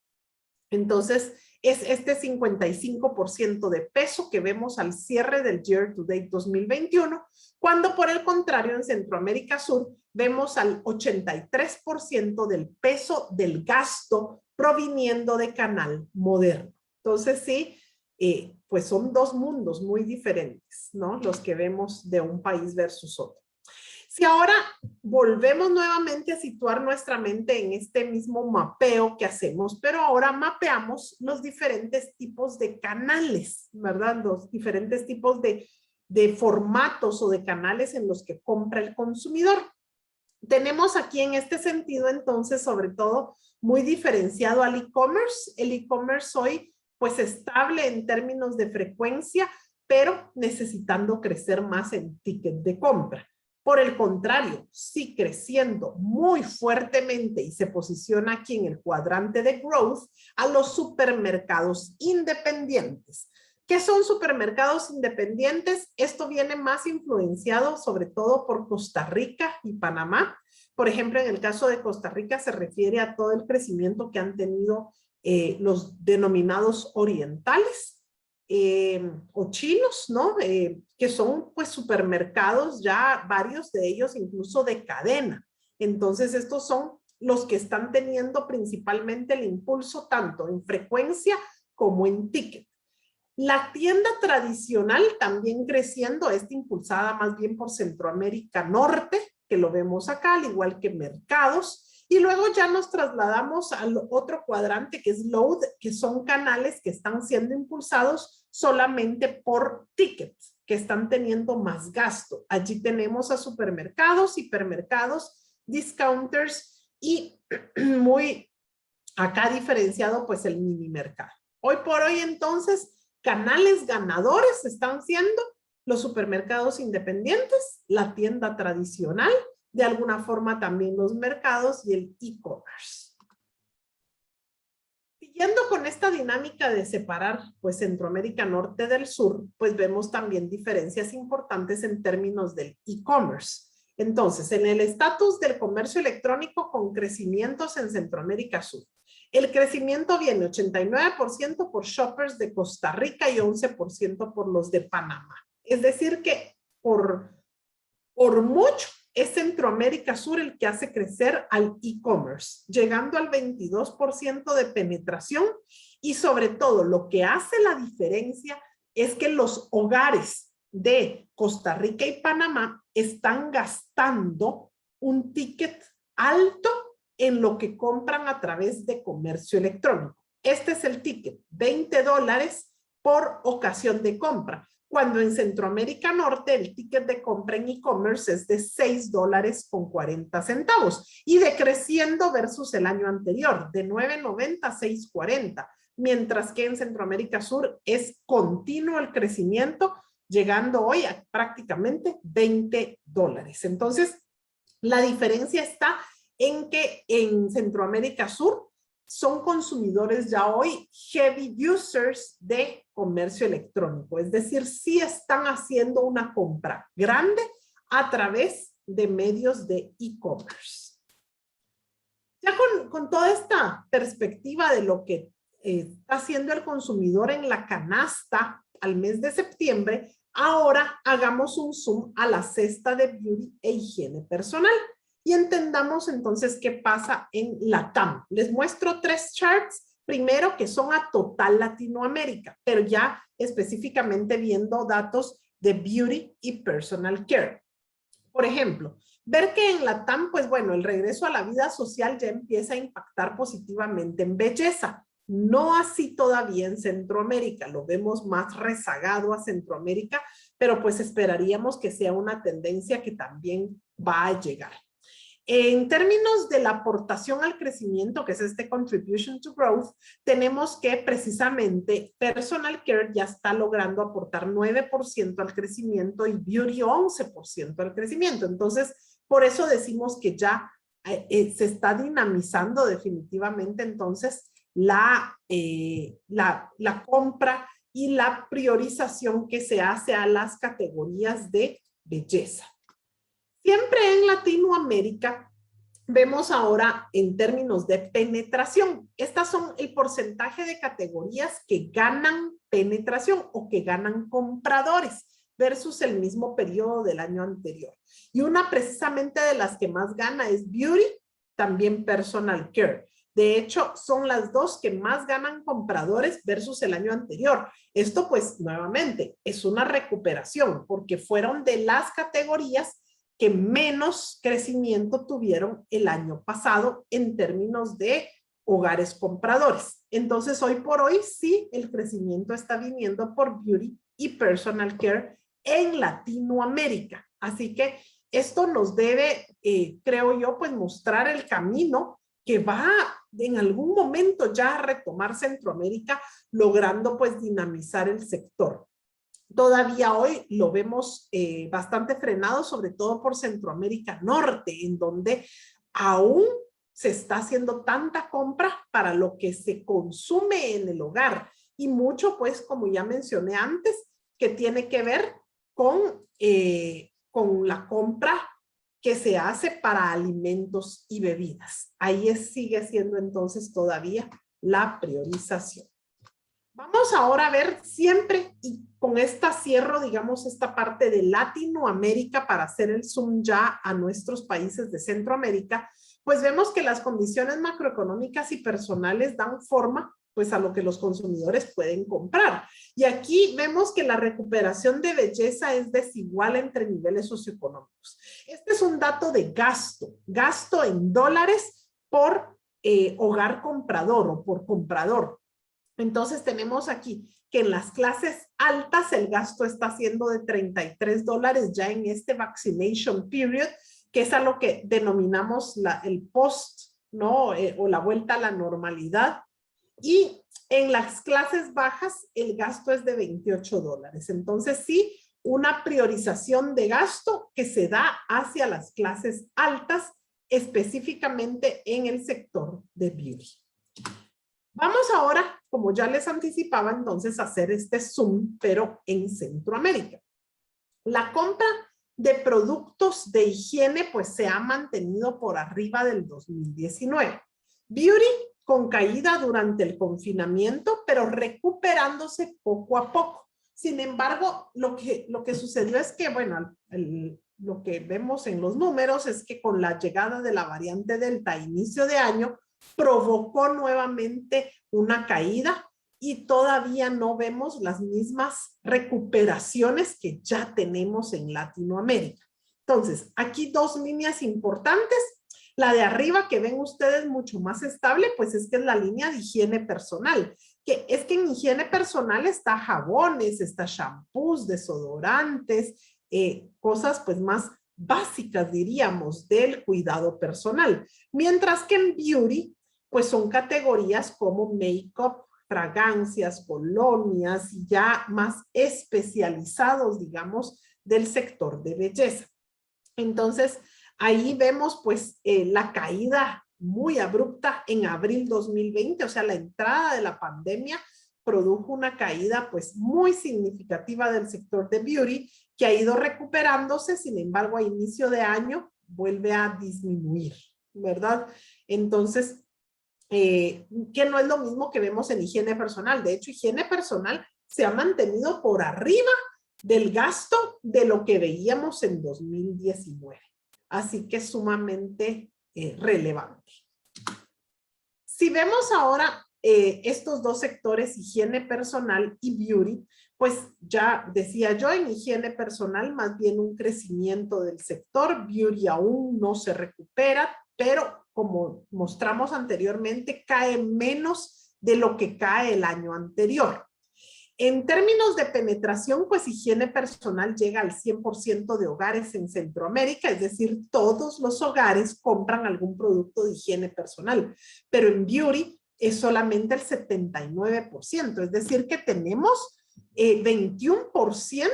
[SPEAKER 2] Entonces, es este 55% de peso que vemos al cierre del Year to Date 2021, cuando por el contrario en Centroamérica Sur vemos al 83% del peso del gasto proviniendo de canal moderno. Entonces sí, pues son dos mundos muy diferentes, ¿no? Los que vemos de un país versus otro. Si ahora volvemos nuevamente a situar nuestra mente en este mismo mapeo que hacemos, pero ahora mapeamos los diferentes tipos de canales, ¿verdad? Los diferentes tipos de formatos o de canales en los que compra el consumidor. Tenemos aquí en este sentido entonces sobre todo muy diferenciado al e-commerce. El e-commerce hoy pues estable en términos de frecuencia, pero necesitando crecer más en ticket de compra. Por el contrario, sí creciendo muy fuertemente y se posiciona aquí en el cuadrante de growth a los supermercados independientes. ¿Qué son supermercados independientes? Esto viene más influenciado sobre todo por Costa Rica y Panamá. Por ejemplo, en el caso de Costa Rica se refiere a todo el crecimiento que han tenido los denominados orientales. O chinos, ¿no? Que son pues supermercados ya varios de ellos incluso de cadena. Entonces estos son los que están teniendo principalmente el impulso tanto en frecuencia como en ticket. La tienda tradicional también creciendo, impulsada más bien por Centroamérica Norte, que lo vemos acá, al igual que mercados. Y luego ya nos trasladamos al otro cuadrante que es load, que son canales que están siendo impulsados solamente por tickets, que están teniendo más gasto. Allí tenemos a supermercados, hipermercados, discounters y muy acá diferenciado pues el mini mercado. Hoy por hoy entonces canales ganadores están siendo los supermercados independientes, la tienda tradicional, de alguna forma también los mercados y el e-commerce. Siguiendo con esta dinámica de separar pues Centroamérica Norte del Sur, pues vemos también diferencias importantes en términos del e-commerce. Entonces, en el estatus del comercio electrónico con crecimientos en Centroamérica Sur, el crecimiento viene 89% por shoppers de Costa Rica y 11% por los de Panamá. Es decir que por mucho es Centroamérica Sur el que hace crecer al e-commerce, llegando al 22% de penetración y sobre todo lo que hace la diferencia es que los hogares de Costa Rica y Panamá están gastando un ticket alto en lo que compran a través de comercio electrónico. Este es el ticket, $20 por ocasión de compra. Cuando en Centroamérica Norte el ticket de compra en e-commerce es de $6.40 y decreciendo versus el año anterior, de $9.90 a $6.40, mientras que en Centroamérica Sur es continuo el crecimiento, llegando hoy a prácticamente $20. Entonces, la diferencia está en que en Centroamérica Sur son consumidores ya hoy heavy users de comercio electrónico, es decir, sí están haciendo una compra grande a través de medios de e-commerce. Ya con toda esta perspectiva de lo que está haciendo el consumidor en la canasta al mes de septiembre, ahora hagamos un zoom a la cesta de beauty e higiene personal. Y entendamos entonces qué pasa en LATAM. Les muestro 3 charts. Primero que son a total Latinoamérica, pero ya específicamente viendo datos de beauty y personal care. Por ejemplo, ver que en LATAM, pues bueno, el regreso a la vida social ya empieza a impactar positivamente en belleza. No así todavía en Centroamérica, lo vemos más rezagado a Centroamérica, pero pues esperaríamos que sea una tendencia que también va a llegar. En términos de la aportación al crecimiento, que es este contribution to growth, tenemos que precisamente personal care ya está logrando aportar 9% al crecimiento y beauty 11% al crecimiento. Entonces, por eso decimos que ya se está dinamizando definitivamente entonces la compra y la priorización que se hace a las categorías de belleza. Siempre en Latinoamérica vemos ahora en términos de penetración. Estas son el porcentaje de categorías que ganan penetración o que ganan compradores versus el mismo periodo del año anterior. Y una precisamente de las que más gana es beauty, también personal care. De hecho, son las dos que más ganan compradores versus el año anterior. Esto pues nuevamente es una recuperación porque fueron de las categorías que menos crecimiento tuvieron el año pasado en términos de hogares compradores. Entonces, hoy por hoy, sí, el crecimiento está viniendo por beauty y personal care en Latinoamérica. Así que esto nos debe, creo yo, pues mostrar el camino que va en algún momento ya a retomar Centroamérica, logrando pues dinamizar el sector. Todavía hoy lo vemos bastante frenado, sobre todo por Centroamérica Norte, en donde aún se está haciendo tanta compra para lo que se consume en el hogar. Y mucho, pues, como ya mencioné antes, que tiene que ver con la compra que se hace para alimentos y bebidas. Ahí sigue siendo entonces todavía la priorización. Vamos ahora a ver siempre, y con esta cierro, digamos, esta parte de Latinoamérica para hacer el zoom ya a nuestros países de Centroamérica, pues vemos que las condiciones macroeconómicas y personales dan forma pues a lo que los consumidores pueden comprar. Y aquí vemos que la recuperación de belleza es desigual entre niveles socioeconómicos. Este es un dato de gasto en dólares por hogar comprador o por comprador. Entonces tenemos aquí que en las clases altas el gasto está siendo de $33 ya en este vaccination period, que es a lo que denominamos el post, ¿no? O la vuelta a la normalidad. Y en las clases bajas el gasto es de $28. Entonces sí, una priorización de gasto que se da hacia las clases altas, específicamente en el sector de beauty. Vamos ahora, como ya les anticipaba, entonces a hacer este zoom, pero en Centroamérica. La compra de productos de higiene pues se ha mantenido por arriba del 2019. Beauty con caída durante el confinamiento, pero recuperándose poco a poco. Sin embargo, lo que sucedió es que, bueno, lo que vemos en los números es que con la llegada de la variante Delta a inicio de año, provocó nuevamente una caída y todavía no vemos las mismas recuperaciones que ya tenemos en Latinoamérica. Entonces, aquí dos líneas importantes. La de arriba que ven ustedes mucho más estable, pues es que es la línea de higiene personal. Que es que en higiene personal está jabones, está shampoos, desodorantes, cosas pues más básicas, diríamos, del cuidado personal. Mientras que en beauty, pues son categorías como make-up, fragancias, colonias, y ya más especializados, digamos, del sector de belleza. Entonces, ahí vemos pues la caída muy abrupta en abril 2020, o sea, la entrada de la pandemia produjo una caída pues muy significativa del sector de beauty que ha ido recuperándose, sin embargo a inicio de año vuelve a disminuir, ¿verdad? Entonces, que no es lo mismo que vemos en higiene personal. De hecho, higiene personal se ha mantenido por arriba del gasto de lo que veíamos en 2019. Así que es sumamente relevante. Si vemos ahora estos dos sectores, higiene personal y beauty, pues ya decía yo, en higiene personal más bien un crecimiento del sector, beauty aún no se recupera, pero como mostramos anteriormente, cae menos de lo que cae el año anterior. En términos de penetración, pues higiene personal llega al 100% de hogares en Centroamérica, es decir, todos los hogares compran algún producto de higiene personal, pero en beauty es solamente el 79%, es decir, que tenemos 21%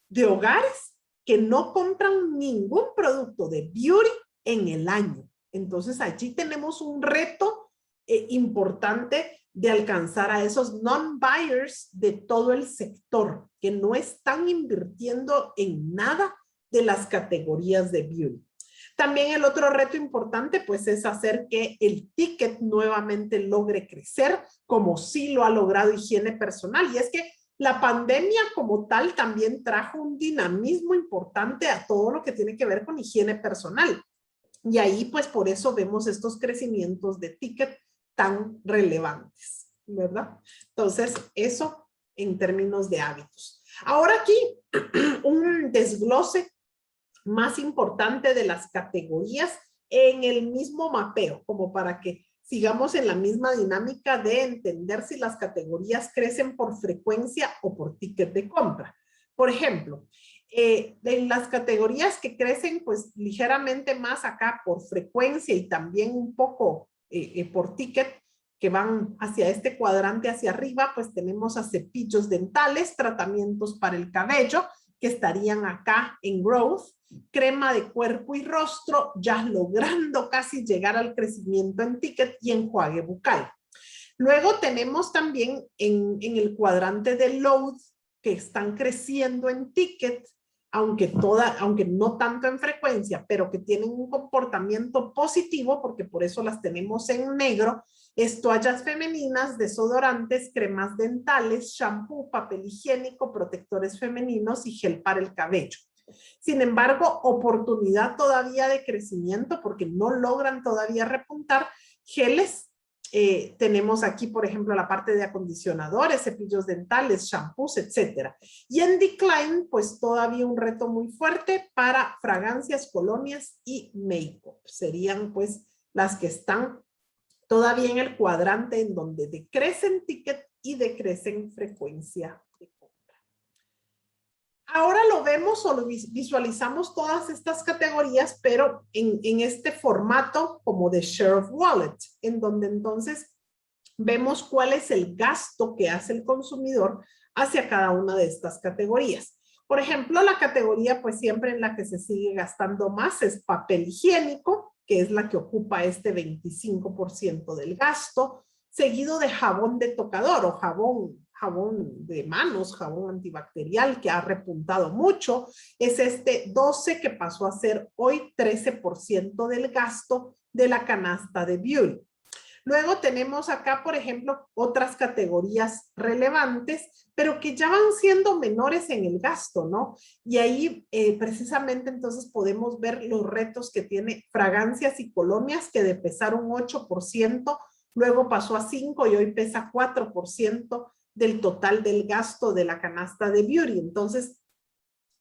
[SPEAKER 2] de hogares que no compran ningún producto de beauty en el año. Entonces allí tenemos un reto importante de alcanzar a esos non-buyers de todo el sector que no están invirtiendo en nada de las categorías de beauty. También el otro reto importante pues es hacer que el ticket nuevamente logre crecer como sí lo ha logrado higiene personal, y es que la pandemia como tal también trajo un dinamismo importante a todo lo que tiene que ver con higiene personal. Y ahí pues por eso vemos estos crecimientos de ticket tan relevantes, ¿verdad? Entonces eso en términos de hábitos. Ahora aquí un desglose más importante de las categorías en el mismo mapeo, como para que sigamos en la misma dinámica de entender si las categorías crecen por frecuencia o por ticket de compra. Por ejemplo, en las categorías que crecen pues ligeramente más acá por frecuencia y también un poco por ticket, que van hacia este cuadrante hacia arriba, pues tenemos a cepillos dentales, tratamientos para el cabello, que estarían acá en growth, crema de cuerpo y rostro, ya logrando casi llegar al crecimiento en ticket, y enjuague bucal. Luego tenemos también en el cuadrante de load, que están creciendo en ticket, aunque no tanto en frecuencia, pero que tienen un comportamiento positivo, porque por eso las tenemos en negro, es toallas femeninas, desodorantes, cremas dentales, shampoo, papel higiénico, protectores femeninos y gel para el cabello. Sin embargo, oportunidad todavía de crecimiento porque no logran todavía repuntar geles Tenemos aquí, por ejemplo, la parte de acondicionadores, cepillos dentales, shampoos, etcétera. Y en decline, pues todavía un reto muy fuerte para fragancias, colonias y make-up. Serían pues las que están todavía en el cuadrante en donde decrecen ticket y decrecen frecuencia de compra. Ahora lo vemos o lo visualizamos todas estas categorías, pero en este formato como de share of wallet, en donde entonces vemos cuál es el gasto que hace el consumidor hacia cada una de estas categorías. Por ejemplo, la categoría pues siempre en la que se sigue gastando más es papel higiénico, que es la que ocupa este 25% del gasto, seguido de jabón de tocador o jabón de manos, jabón antibacterial que ha repuntado mucho, es este 12 que pasó a ser hoy 13% del gasto de la canasta de beauty. Luego tenemos acá, por ejemplo, otras categorías relevantes, pero que ya van siendo menores en el gasto, ¿no? Y ahí precisamente entonces podemos ver los retos que tiene fragancias y colonias, que de pesar un 8%, luego pasó a 5% y hoy pesa 4% del total del gasto de la canasta de beauty. Entonces,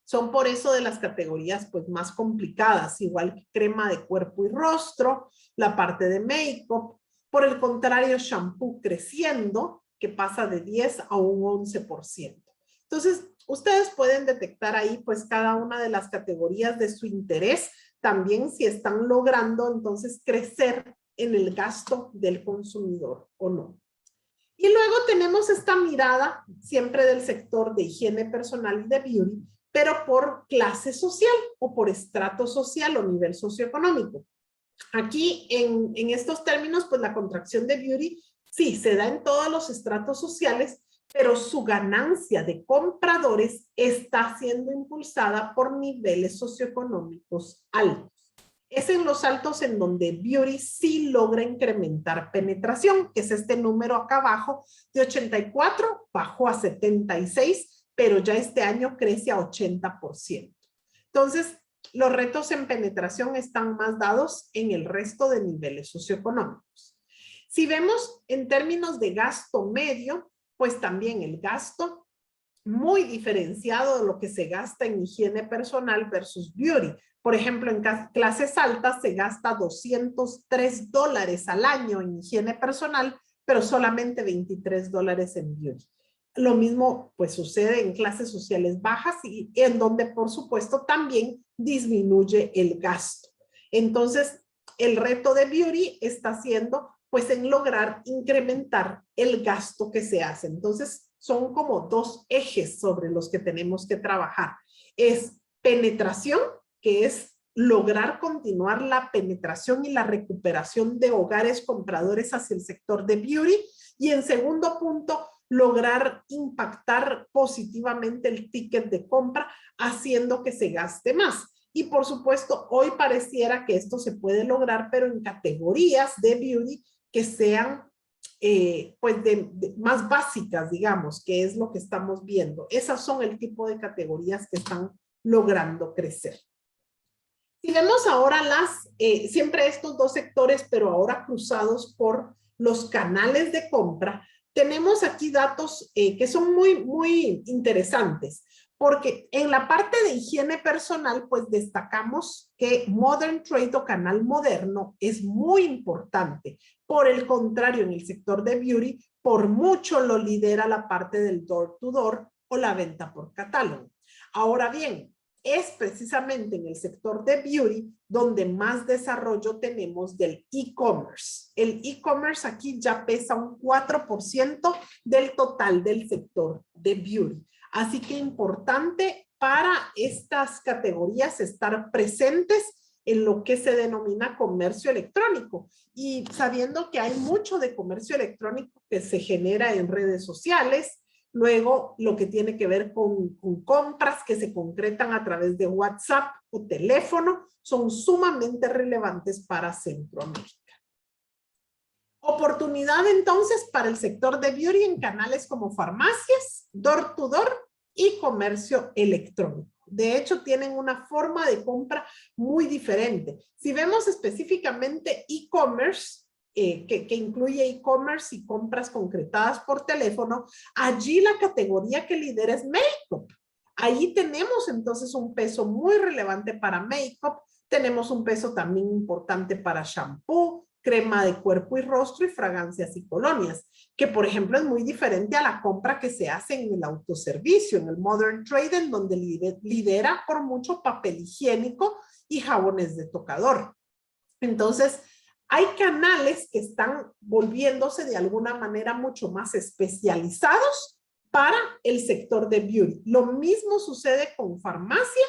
[SPEAKER 2] son por eso de las categorías pues más complicadas, igual que crema de cuerpo y rostro, la parte de make-up. Por el contrario, shampoo creciendo, que pasa de 10 a un 11%. Entonces, ustedes pueden detectar ahí pues cada una de las categorías de su interés, también si están logrando entonces crecer en el gasto del consumidor o no. Y luego tenemos esta mirada siempre del sector de higiene personal y de beauty, pero por clase social o por estrato social o nivel socioeconómico. Aquí en estos términos, pues la contracción de beauty sí se da en todos los estratos sociales, pero su ganancia de compradores está siendo impulsada por niveles socioeconómicos altos. Es en los altos en donde beauty sí logra incrementar penetración, que es este número acá abajo, de 84 bajó a 76, pero ya este año crece a 80%. Entonces, los retos en penetración están más dados en el resto de niveles socioeconómicos. Si vemos en términos de gasto medio, pues también el gasto muy diferenciado de lo que se gasta en higiene personal versus beauty. Por ejemplo, en clases altas se gasta $203 al año en higiene personal, pero solamente $23 en beauty. Lo mismo pues sucede en clases sociales bajas y en donde por supuesto también disminuye el gasto. Entonces, el reto de beauty está siendo pues en lograr incrementar el gasto que se hace. Entonces, son como dos ejes sobre los que tenemos que trabajar. Es penetración, que es lograr continuar la penetración y la recuperación de hogares compradores hacia el sector de beauty. Y en segundo punto, lograr impactar positivamente el ticket de compra, haciendo que se gaste más. Y por supuesto, hoy pareciera que esto se puede lograr, pero en categorías de beauty que sean pues más básicas, digamos, que es lo que estamos viendo. Esas son el tipo de categorías que están logrando crecer. Si vemos ahora siempre estos dos sectores, pero ahora cruzados por los canales de compra, tenemos aquí datos que son muy interesantes, porque en la parte de higiene personal, pues destacamos que Modern Trade o canal moderno es muy importante. Por el contrario, en el sector de beauty, por mucho lo lidera la parte del door to door o la venta por catálogo. Ahora bien, es precisamente en el sector de beauty donde más desarrollo tenemos del e-commerce. El e-commerce aquí ya pesa un 4% del total del sector de beauty. Así que importante para estas categorías estar presentes en lo que se denomina comercio electrónico. Y sabiendo que hay mucho de comercio electrónico que se genera en redes sociales, luego lo que tiene que ver con compras que se concretan a través de WhatsApp o teléfono, son sumamente relevantes para Centroamérica. Oportunidad entonces para el sector de beauty en canales como farmacias, door to door y comercio electrónico. De hecho, tienen una forma de compra muy diferente. Si vemos específicamente e-commerce, que incluye e-commerce y compras concretadas por teléfono, allí la categoría que lidera es make-up. Ahí tenemos entonces un peso muy relevante para make-up, tenemos un peso también importante para shampoo, crema de cuerpo y rostro y fragancias y colonias, que por ejemplo es muy diferente a la compra que se hace en el autoservicio, en el modern trade, en donde lidera por mucho papel higiénico y jabones de tocador. Entonces, hay canales que están volviéndose de alguna manera mucho más especializados para el sector de beauty. Lo mismo sucede con farmacia,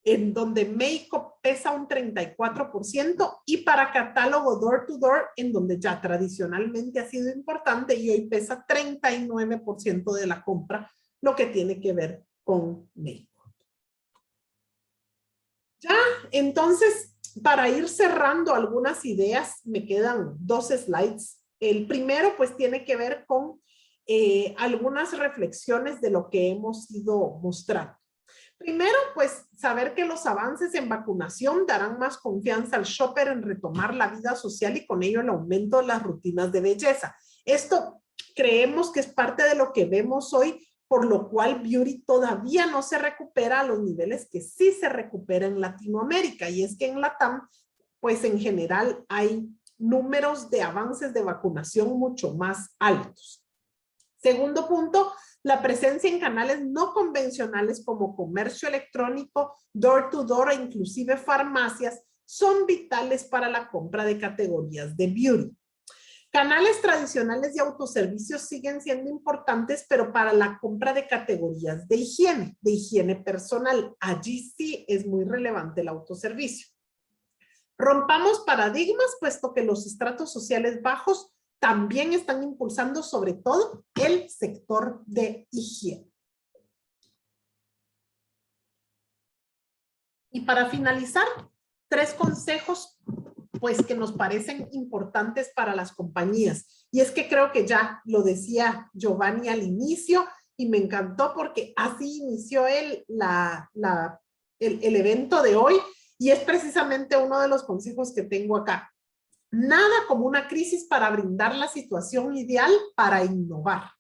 [SPEAKER 2] en donde make-up pesa un 34%, y para catálogo door to door, en donde ya tradicionalmente ha sido importante y hoy pesa 39% de la compra, lo que tiene que ver con make-up. Ya, entonces, para ir cerrando algunas ideas, me quedan 2 slides. El primero, pues, tiene que ver con algunas reflexiones de lo que hemos ido mostrando. Primero, pues, saber que los avances en vacunación darán más confianza al shopper en retomar la vida social y con ello el aumento de las rutinas de belleza. Esto creemos que es parte de lo que vemos hoy, por lo cual beauty todavía no se recupera a los niveles que sí se recupera en Latinoamérica. Y es que en LATAM, pues en general hay números de avances de vacunación mucho más altos. Segundo punto, la presencia en canales no convencionales como comercio electrónico, door to door e inclusive farmacias son vitales para la compra de categorías de beauty. Canales tradicionales y autoservicios siguen siendo importantes, pero para la compra de categorías de higiene personal, allí sí es muy relevante el autoservicio. Rompamos paradigmas, puesto que los estratos sociales bajos también están impulsando sobre todo el sector de higiene. Y para finalizar, 3 consejos pues que nos parecen importantes para las compañías. Y es que creo que ya lo decía Giovanni al inicio y me encantó porque así inició el evento de hoy y es precisamente uno de los consejos que tengo acá. Nada como una crisis para brindar la situación ideal para innovar.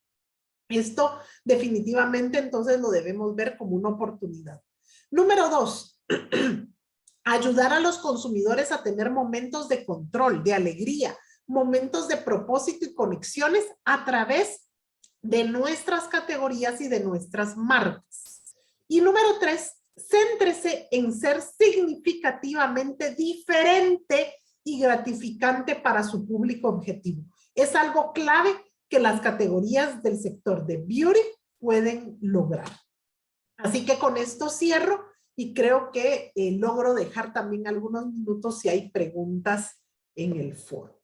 [SPEAKER 2] Esto definitivamente entonces lo debemos ver como una oportunidad. Número 2, ayudar a los consumidores a tener momentos de control, de alegría, momentos de propósito y conexiones a través de nuestras categorías y de nuestras marcas. Y número 3, céntrese en ser significativamente diferente y gratificante para su público objetivo. Es algo clave que las categorías del sector de beauty pueden lograr. Así que con esto cierro y creo que logro dejar también algunos minutos si hay preguntas en el foro.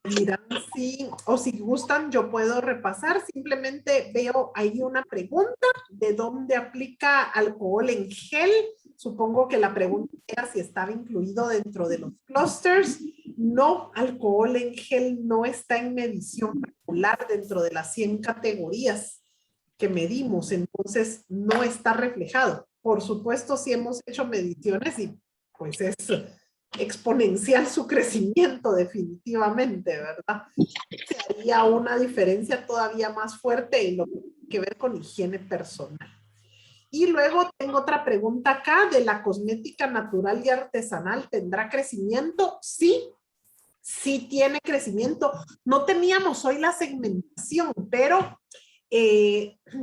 [SPEAKER 2] Dirán sí, o si gustan, yo puedo repasar. Simplemente veo ahí una pregunta de dónde aplica alcohol en gel. Supongo que la pregunta era si estaba incluido dentro de los clusters. No, alcohol en gel no está en medición regular dentro de las 100 categorías que medimos, entonces no está reflejado. Por supuesto, sí hemos hecho mediciones y pues es exponencial su crecimiento definitivamente, ¿verdad? Se haría una diferencia todavía más fuerte en lo que tiene que ver con higiene personal. Y luego tengo otra pregunta acá de la cosmética natural y artesanal. ¿Tendrá crecimiento? Sí, sí tiene crecimiento. No teníamos hoy la segmentación, pero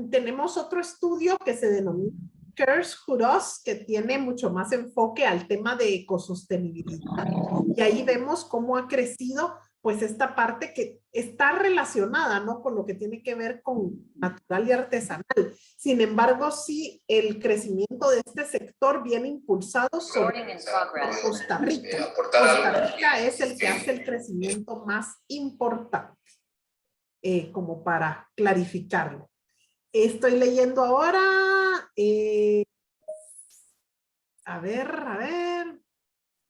[SPEAKER 2] tenemos otro estudio que se denomina Cares Who que tiene mucho más enfoque al tema de ecosostenibilidad. Y ahí vemos cómo ha crecido pues esta parte que está relacionada, ¿no? Con lo que tiene que ver con natural y artesanal. Sin embargo, sí, el crecimiento de este sector viene impulsado sobre Costa Rica. Costa Rica es el que hace el crecimiento más importante, como para clarificarlo. Estoy leyendo ahora. A ver.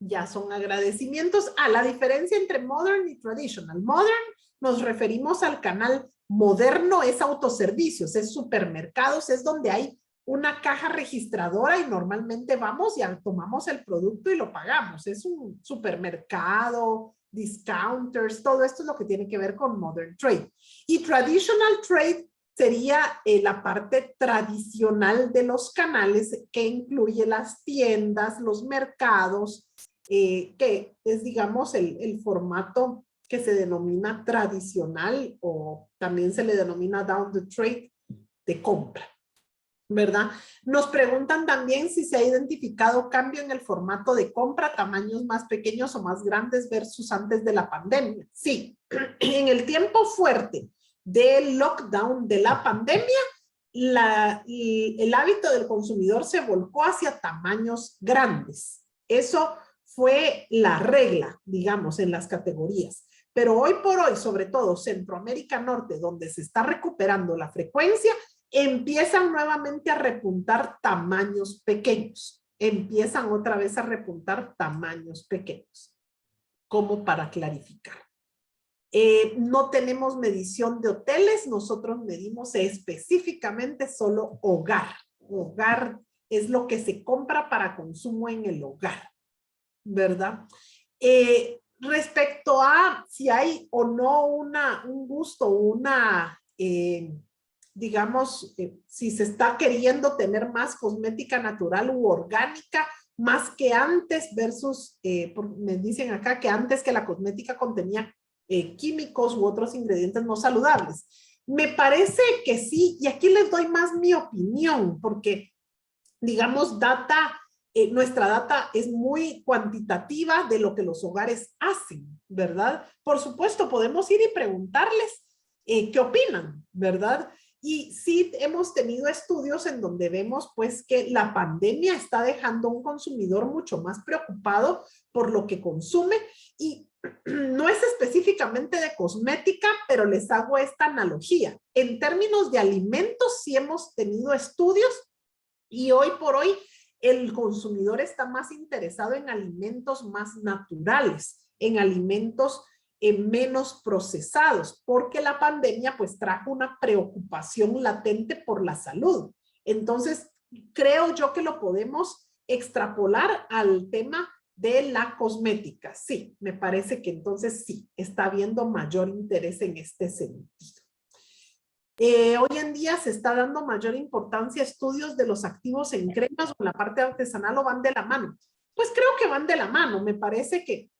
[SPEAKER 2] ya son agradecimientos. La diferencia entre modern y traditional. Modern nos referimos al canal moderno, es autoservicios, es supermercados, es donde hay una caja registradora y normalmente vamos y tomamos el producto y lo pagamos. Es un supermercado, discounters, todo esto es lo que tiene que ver con modern trade. Y traditional trade sería la parte tradicional de los canales, que incluye las tiendas, los mercados, que es, digamos, el formato que se denomina tradicional, o también se le denomina down the trade, de compra, ¿verdad? Nos preguntan también si se ha identificado cambio en el formato de compra, tamaños más pequeños o más grandes versus antes de la pandemia. Sí, en el tiempo fuerte del lockdown de la pandemia, el hábito del consumidor se volcó hacia tamaños grandes. Eso fue la regla, digamos, en las categorías. Pero hoy por hoy, sobre todo Centroamérica Norte, donde se está recuperando la frecuencia, empiezan nuevamente a repuntar tamaños pequeños. Empiezan otra vez a repuntar tamaños pequeños. Como para clarificar. No tenemos medición de hoteles, nosotros medimos específicamente solo hogar. Hogar es lo que se compra para consumo en el hogar, ¿verdad? Respecto a si hay o no un gusto, digamos, si se está queriendo tener más cosmética natural u orgánica, más que antes versus, me dicen acá que antes que la cosmética contenía químicos u otros ingredientes no saludables. Me parece que sí, y aquí les doy más mi opinión, porque, digamos, nuestra data es muy cuantitativa de lo que los hogares hacen, ¿verdad? Por supuesto, podemos ir y preguntarles qué opinan, ¿verdad? Y sí hemos tenido estudios en donde vemos pues que la pandemia está dejando a un consumidor mucho más preocupado por lo que consume, y no es específicamente de cosmética, pero les hago esta analogía. En términos de alimentos sí hemos tenido estudios, y hoy por hoy el consumidor está más interesado en alimentos más naturales, en alimentos menos procesados, porque la pandemia pues trajo una preocupación latente por la salud. Entonces, creo yo que lo podemos extrapolar al tema de la cosmética. Sí, me parece que entonces sí, está habiendo mayor interés en este sentido. Hoy en día se está dando mayor importancia a estudios de los activos en cremas o en la parte artesanal, o van de la mano. Pues creo que van de la mano. Me parece que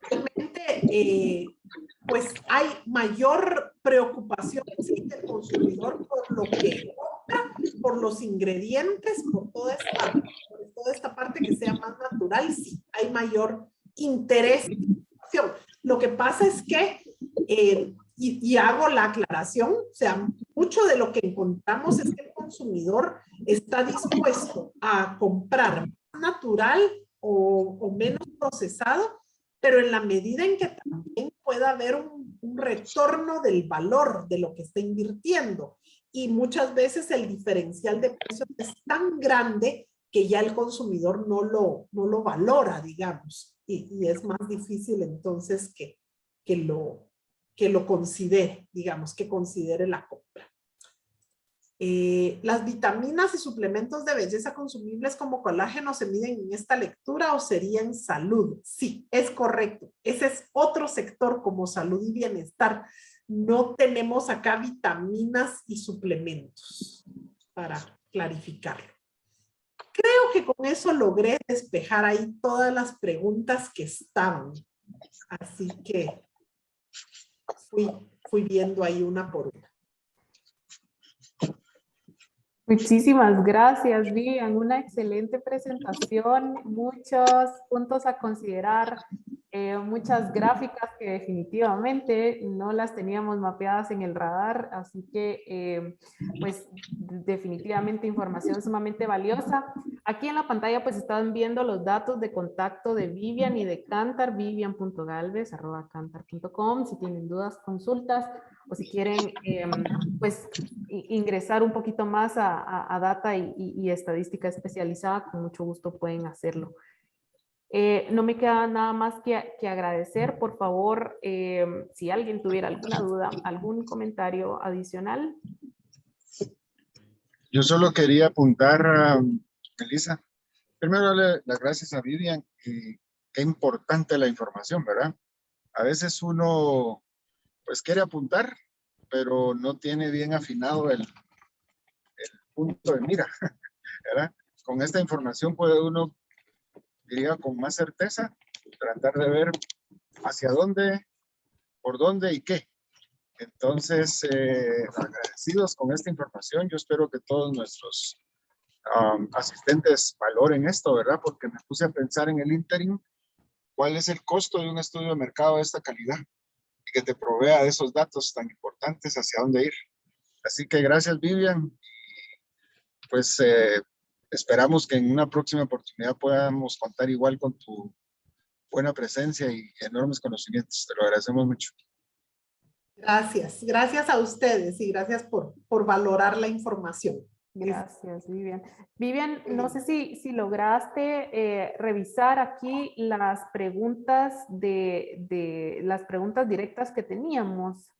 [SPEAKER 2] realmente pues hay mayor preocupación, sí, del consumidor por lo que compra, por los ingredientes, por toda esta parte que sea más natural. Sí, hay mayor interés. Lo que pasa es que y hago la aclaración, o sea, mucho de lo que encontramos es que el consumidor está dispuesto a comprar más natural o menos procesado, pero en la medida en que también pueda haber un retorno del valor de lo que está invirtiendo. Y muchas veces el diferencial de precios es tan grande que ya el consumidor no lo valora, digamos, y es más difícil entonces que lo considere, digamos, que considere la compra. ¿Las vitaminas y suplementos de belleza consumibles como colágeno se miden en esta lectura o sería en salud? Sí, es correcto. Ese es otro sector como salud y bienestar. No tenemos acá vitaminas y suplementos, para clarificarlo. Creo que con eso logré despejar ahí todas las preguntas que estaban. Así que fui viendo ahí una por una.
[SPEAKER 4] Muchísimas gracias, Vivian. Una excelente presentación, muchos puntos a considerar, muchas gráficas que definitivamente no las teníamos mapeadas en el radar, así que pues definitivamente información sumamente valiosa. Aquí en la pantalla pues están viendo los datos de contacto de Vivian y de Kantar, vivian.galvez@kantar.com, si tienen dudas, consultas, o si quieren pues ingresar un poquito más a data y estadística especializada, con mucho gusto pueden hacerlo. No me queda nada más que agradecer. Por favor, si alguien tuviera alguna duda, algún comentario adicional.
[SPEAKER 5] Yo solo quería apuntar a Elisa. Primero, darle las gracias a Vivian y qué importante la información, ¿verdad? A veces uno, pues, quiere apuntar, pero no tiene bien afinado el punto de mira, ¿verdad? Con esta información puede uno, diría, con más certeza, tratar de ver hacia dónde, por dónde y qué. Entonces, agradecidos con esta información. Yo espero que todos nuestros asistentes valoren esto, ¿verdad? Porque me puse a pensar en el interim, ¿cuál es el costo de un estudio de mercado de esta calidad? Y que te provea de esos datos tan importantes hacia dónde ir. Así que gracias, Vivian. Pues esperamos que en una próxima oportunidad podamos contar igual con tu buena presencia y enormes conocimientos. Te lo agradecemos mucho.
[SPEAKER 2] Gracias, gracias a ustedes y gracias por valorar la información.
[SPEAKER 4] Gracias, Vivian. Vivian, no sé si lograste revisar aquí las preguntas las preguntas directas que teníamos.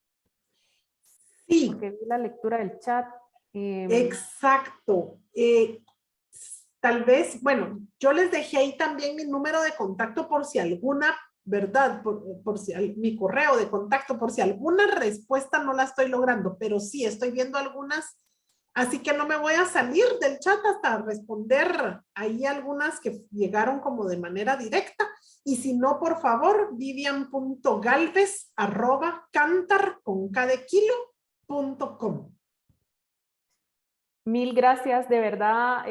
[SPEAKER 2] Sí.
[SPEAKER 4] Porque vi la lectura del chat.
[SPEAKER 2] Exacto. Tal vez, bueno, yo les dejé ahí también mi número de contacto por si alguna, ¿verdad? Por si mi correo de contacto, por si alguna respuesta no la estoy logrando, pero sí estoy viendo algunas. Así que no me voy a salir del chat hasta responder ahí algunas que llegaron como de manera directa. Y si no, por favor, vivian.galvez@cantar.com.
[SPEAKER 4] Mil gracias de verdad,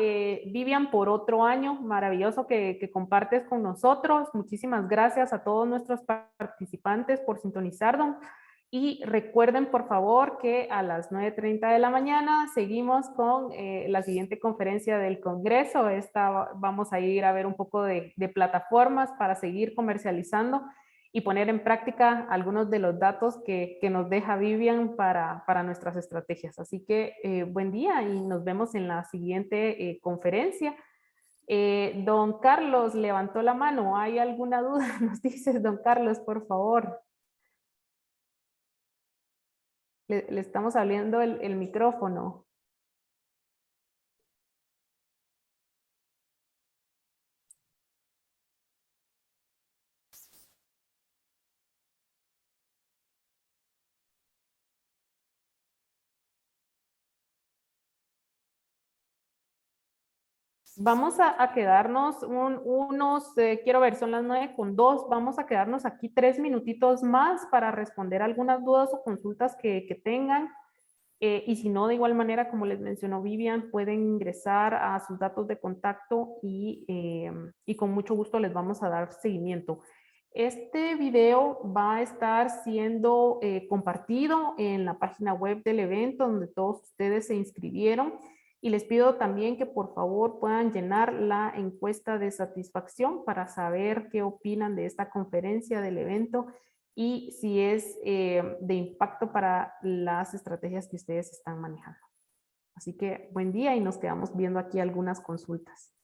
[SPEAKER 4] Vivian, por otro año maravilloso que compartes con nosotros. Muchísimas gracias a todos nuestros participantes por sintonizarnos. Y recuerden, por favor, que a las 9:30 de la mañana seguimos con la siguiente conferencia del Congreso. Vamos a ir a ver un poco de plataformas para seguir comercializando y poner en práctica algunos de los datos que nos deja Vivian para nuestras estrategias. Así que buen día y nos vemos en la siguiente conferencia. Don Carlos levantó la mano. ¿Hay alguna duda? Nos dices, don Carlos, por favor. Le estamos abriendo el micrófono. Vamos a quedarnos quiero ver, son las 9:02, vamos a quedarnos aquí 3 minutitos más para responder algunas dudas o consultas que tengan. Y si no, de igual manera, como les mencionó Vivian, pueden ingresar a sus datos de contacto y con mucho gusto les vamos a dar seguimiento. Este video va a estar siendo compartido en la página web del evento donde todos ustedes se inscribieron. Y les pido también que por favor puedan llenar la encuesta de satisfacción para saber qué opinan de esta conferencia, del evento y si es de impacto para las estrategias que ustedes están manejando. Así que buen día y nos quedamos viendo aquí algunas consultas.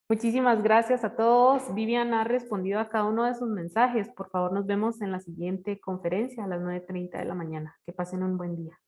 [SPEAKER 4] Muchísimas gracias a todos. Vivian ha respondido a cada uno de sus mensajes. Por favor, nos vemos en la siguiente conferencia a las 9:30 de la mañana. Que pasen un buen día.